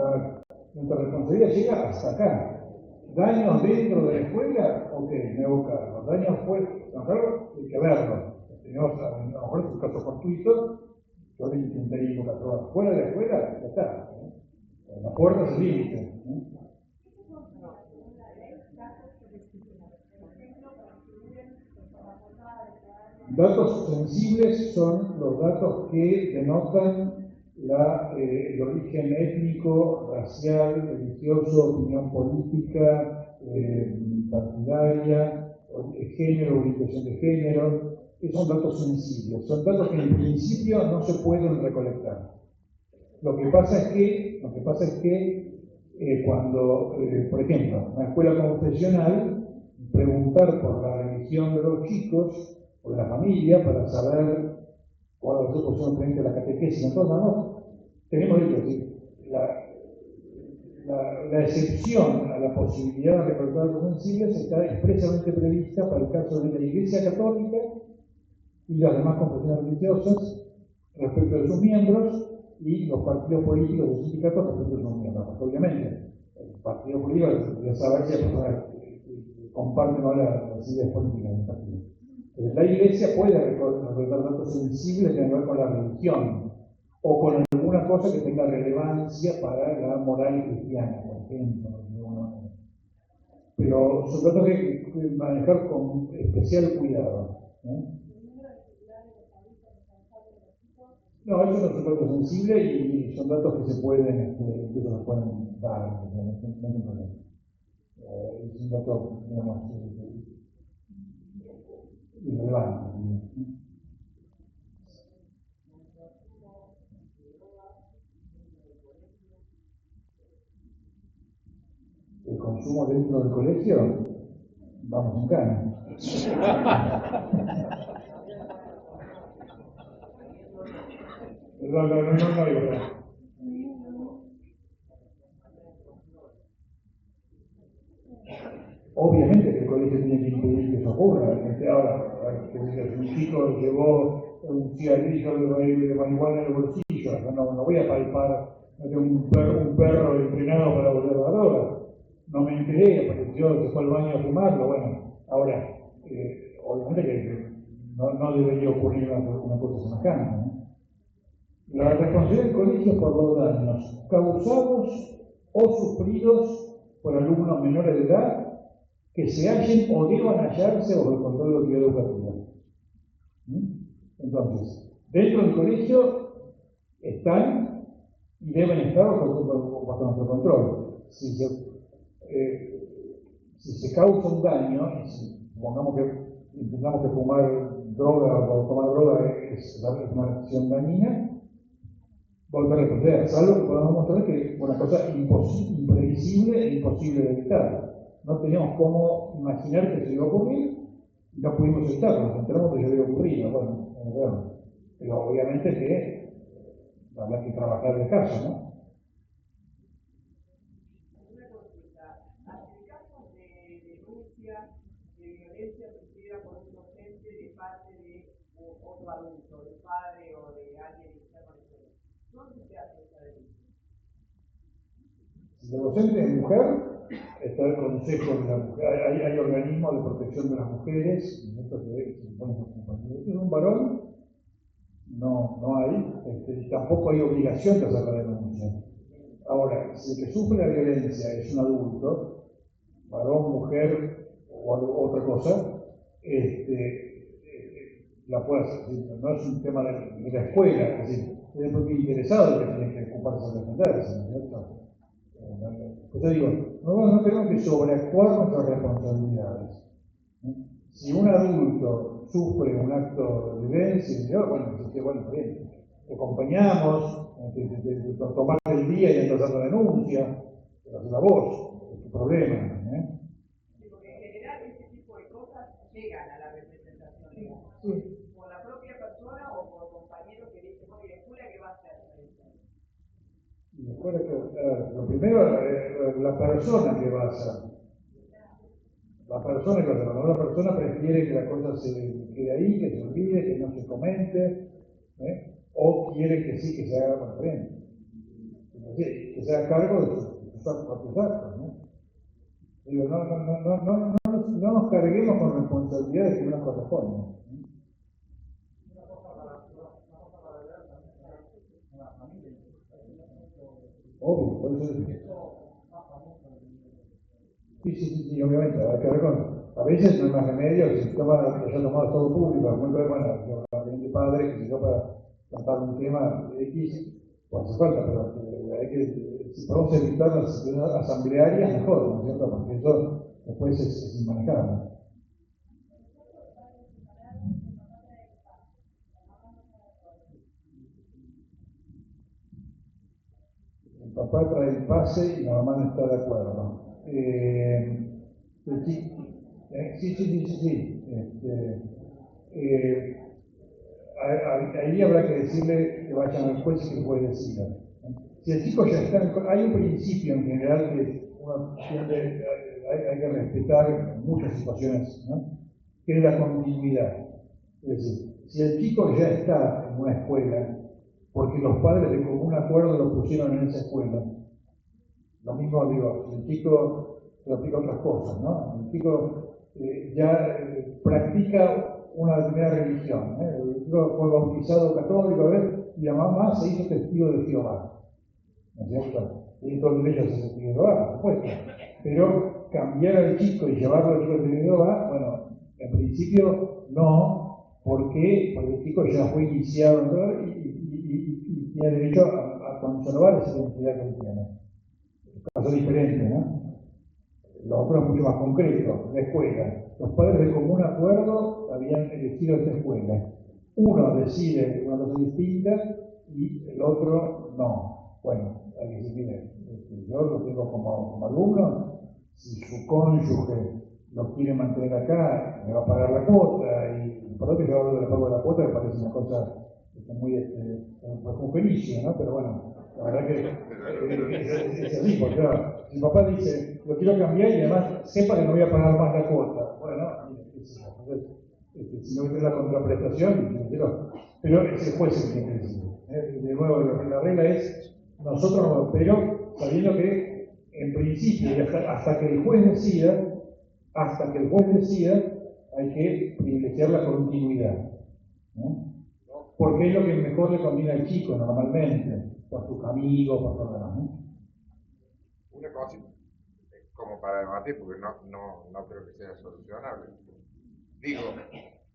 nuestra responsabilidad llega hasta acá. ¿Daños dentro de la escuela? Ok, me hago cargo. ¿Daños fuera? No, claro, hay que verlo. A lo mejor es un caso fortuito, yo le intentaría invocar, pero fuera de la escuela, ya está. La puerta es el límite. Datos sensibles son los datos que denotan el origen étnico, racial, religioso, opinión política, partidaria, género, orientación de género. Esos son datos sensibles, son datos que en principio no se pueden recolectar. Lo que pasa es que cuando, por ejemplo, en una escuela confesional, preguntar por la religión de los chicos o de la familia para saber cuál es su posición frente a la catequesis, entonces no, tenemos dicho así, la excepción a la posibilidad de recordar datos sensibles está expresamente prevista para el caso de la Iglesia Católica y las demás confesiones religiosas respecto de sus miembros y los partidos políticos y sindicatos respecto de sus miembros. Porque obviamente, el partido político debe saber si las personas comparten o no las ideas políticas del partido. Entonces, la Iglesia puede recordar datos sensibles que tengan que ver con la religión o con alguna cosa que tenga relevancia para la moral cristiana, por ejemplo. Pero son datos que hay que manejar con especial cuidado. No, eso no es un dato sensible y son datos que se pueden, incluso nos pueden dar, no hay problema. Es un dato, digamos, irrelevante. El consumo dentro del colegio, vamos en cana. No, digo. Obviamente que el colegio tiene que impedir que eso ocurra. Ahora, si un chico llevó un cigarrillo de marihuana en el bolsillo, no voy a palpar un perro entrenado para volver a la droga. No me enteré, apareció, se fue al baño a fumarlo. Bueno, ahora, obviamente que no debería ocurrir una cosa semejante, ¿no? La responsabilidad del colegio es por los daños causados o sufridos por alumnos menores de edad que se hallen o deban hallarse bajo el control de la autoridad educativa. Entonces, dentro del colegio están y deben estar bajo nuestro control. Si se causa un daño, si supongamos que intentamos que fumar droga o tomar droga es una acción dañina, volver a responder, salvo que podamos mostrar que es una cosa imprevisible e imposible de evitar. No teníamos cómo imaginar que se iba a ocurrir y no pudimos evitarlo, nos enteramos que ya había ocurrido. Bueno, pero obviamente que habrá que trabajar el caso, ¿no? Una consulta. ¿Hace casos de denuncia de violencia sufrida por un docente de parte de otro adulto, de padre o de alguien externo al colegio? ¿Dónde se hace esa denuncia? Si el docente es mujer, está el Consejo de la Mujer, hay organismos de protección de las mujeres, si es un varón, no hay, tampoco hay obligación de hacer la denuncia. Ahora, si el que sufre la violencia es un adulto, varón, mujer o otra cosa, la puede hacer. No es un tema de la escuela, es decir, es el propio interesado que tiene que ocuparse de defenderse, ¿no es cierto? Yo digo, no tenemos que sobreactuar nuestras responsabilidades. Si un adulto sufre un acto de violencia, bueno, bien, te acompañamos, tomar el día y entonces hacer la denuncia, pero hacer la voz, es tu problema. Porque en general este tipo de cosas llegan a la representación legal. Sí. Por la propia persona o por compañeros que dicen, oye, ¿la escuela qué va a hacer? Lo primero, la persona que va a hacer. La persona que va a hacer. La persona prefiere que la cosa se quede ahí, que se olvide, que no se comente, o quiere que sí, que se haga, bueno, bien, que se haga cargo de sus actos, ¿no? Digo, no nos carguemos con responsabilidades que no nos corresponden. Obvio, por eso es. Sí, obviamente, hay que ver con. A veces no hay más remedio, si toma, ya tomado todo público, muy bueno, yo de padre, que si yo para tratar un tema X, pues hace falta, pero hay que, si podemos evitar las situaciones asamblearias, mejor, ¿no es cierto? Porque eso después es inmanejable. papá trae el pase y la mamá no está de acuerdo. Sí. Ahí habrá que decirle que vayan al juez y que el juez decida. Si el chico ya está hay un principio en general que uno tiende, hay que respetar en muchas situaciones, ¿no? Que es la continuidad. Es decir, si el chico ya está en una escuela, porque los padres de común acuerdo lo pusieron en esa escuela, lo mismo digo, si el chico se aplica otras cosas, ¿no? El chico ya practica una determinada religión, el chico fue bautizado católico, y la mamá se hizo testigo de Jehová, ¿no es cierto? Tiene todo el derecho a ser testigo de Jehová, por supuesto, pero cambiar al chico y llevarlo al chico de Jehová, bueno, en principio no, ¿por qué? Porque el chico ya fue iniciado y tiene derecho a conservar esa identidad que él tiene. Caso diferente, ¿no? Lo otro es mucho más concreto, la escuela. Los padres de común acuerdo habían elegido esta escuela. Uno decide una cosa distinta y el otro no. Bueno, hay que decir, mire, yo lo tengo como alumno, si su cónyuge lo quiere mantener acá, me va a pagar la cuota, y por otro yo hablo de la pago de la cuota, me parece una cosa muy un felicio, ¿no? Pero bueno, la verdad que es así, porque claro, si el papá dice, lo quiero cambiar y además sepa que no voy a pagar más la cuota, bueno, entonces, si no tiene la contraprestación, pero ese juez es el que tiene que decir. De nuevo, la regla es, nosotros no, pero sabiendo que en principio, y hasta que el juez decida, hay que privilegiar la continuidad, ¿no? Porque es lo que mejor le conviene al chico normalmente, por sus amigos, por todo lo demás, ¿no? Una cosa, como para debatir, porque no creo que sea solucionable. Digo,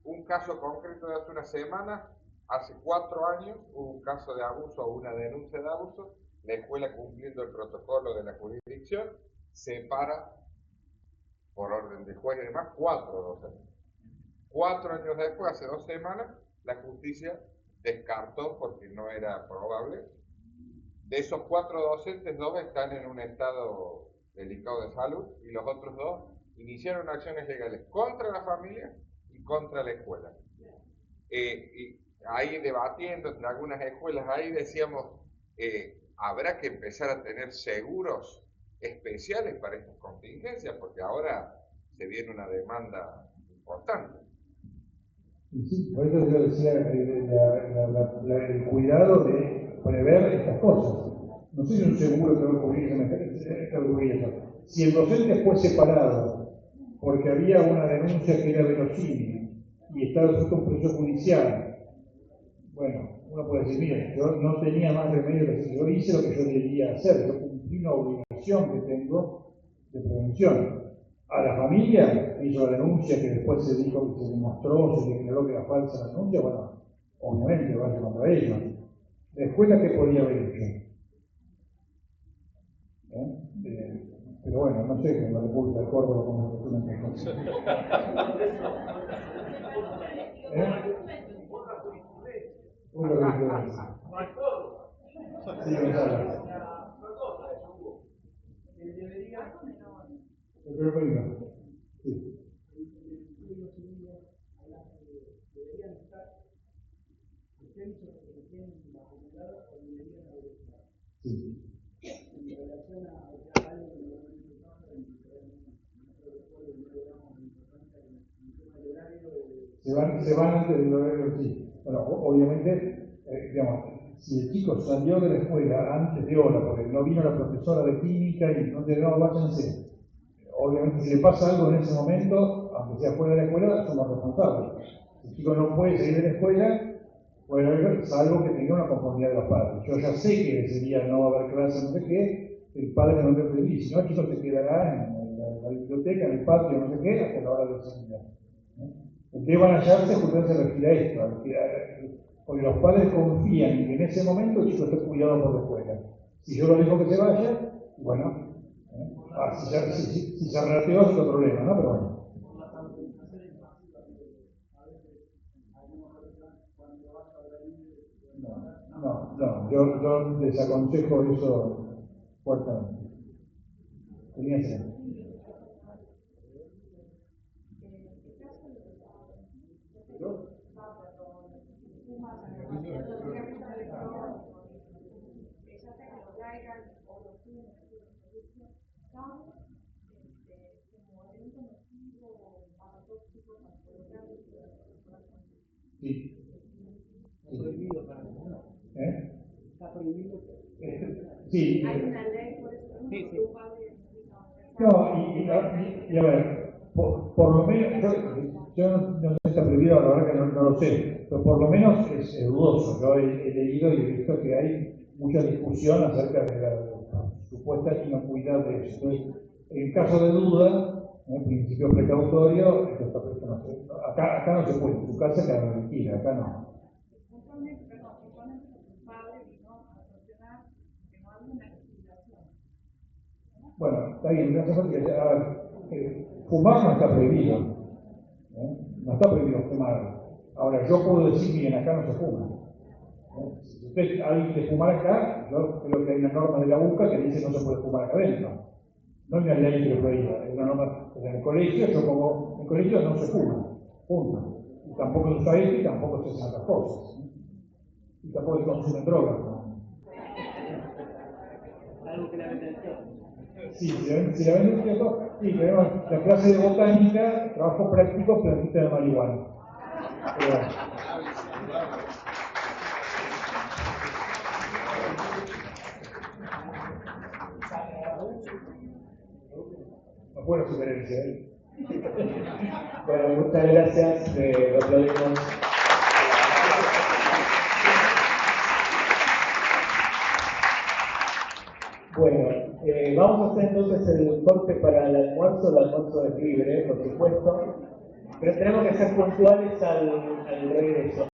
un caso concreto de hace una semana, hace 4 años, hubo un caso de abuso o una denuncia de abuso, la escuela, cumpliendo el protocolo de la jurisdicción, separa, por orden de juez y demás, 4 docentes. 4 años después, hace 2 semanas, la justicia descartó, porque no era probable. De esos 4 docentes, 2 están en un estado delicado de salud y los otros 2 iniciaron acciones legales contra la familia y contra la escuela. Y ahí debatiendo entre algunas escuelas, ahí decíamos, habrá que empezar a tener seguros especiales para estas contingencias, porque ahora se viene una demanda importante. Sí, por eso yo decía el cuidado de prever estas cosas. No sé si un seguro que va a cubrir eso. Si el docente fue separado porque había una denuncia que era verosímil y estaba sujeto a un proceso judicial, bueno, uno puede decir, mire, yo no tenía más remedio que hacer, yo hice lo que yo debía hacer, yo cumplí una obligación que tengo de prevención. A la familia hizo la denuncia que después se dijo que se demostró, se declaró que era falsa la denuncia, bueno, obviamente va a ser contra ellos. La escuela, ¿qué podía haber hecho? Pero bueno, no sé, con la República de Córdoba como se suelen hacer. Una jurisprudencia. Sí, Gonzalo. Yo creo que no. Sí. Sí. Se van antes del horario, sí. Bueno, obviamente, digamos, si el chico salió de la escuela antes de hora, porque no vino la profesora de química y no te no, váyanse. Obviamente, si le pasa algo en ese momento, aunque sea fuera de la escuela, somos responsables. Si el chico no puede seguir de la escuela, bueno, salvo que tenga una conformidad de los padres. Yo ya sé que ese día no va a haber clase, no sé qué, el padre no debe pedir, si no, el chico se quedará en la biblioteca, en el patio, no sé qué, hasta la hora de salida. El que van a hallarse justamente se refiere a esto, porque los padres confían en que en ese momento el chico esté cuidado por la escuela. Si yo lo dejo que se vaya, bueno, si se reactiva es otro problema, ¿no? Pero bueno. No, yo desaconsejo eso fuertemente. Tenía que ser. Sí. Prohibido para nosotros. Está prohibido. Sí. Hay una ley por eso. Sí, sí. No, y a ver, por lo menos, yo no sé si está prohibido, la verdad que no lo sé, pero por lo menos es dudoso. Yo he leído y he visto que hay mucha discusión acerca de la supuesta inocuidad de eso. Entonces, en caso de duda, en principio precautorio, esto está previsto, no sé. Acá no se puede, en tu casa cada mentira, acá no. Puntualmente el padre vino a sancionar que no había una legislación. Bueno, está bien, no hace falta que a ver, fumar no está prohibido. No está prohibido fumar. Ahora, yo puedo decir, miren, acá no se fuma. Si usted alguien quiere fumar acá, yo creo que hay una norma de la UCA que dice no se puede fumar acá adentro. No hay una ley que lo prohíba, es una norma. En el colegio, yo como en el colegio no se fuma, punto. Y tampoco se usa esto y tampoco se hacen otras cosas. Y tampoco se consumen drogas. Algo que la vende el kiosco. Sí, si la venden en kiosco, sí, tenemos la clase de botánica, trabajo práctico, plantita de marihuana. No fue una sugerencia, ¿eh? Bueno, muchas gracias, lo aplaudimos. Bueno, vamos a hacer entonces el corte para el almuerzo es libre, por supuesto, pero tenemos que ser puntuales al regreso.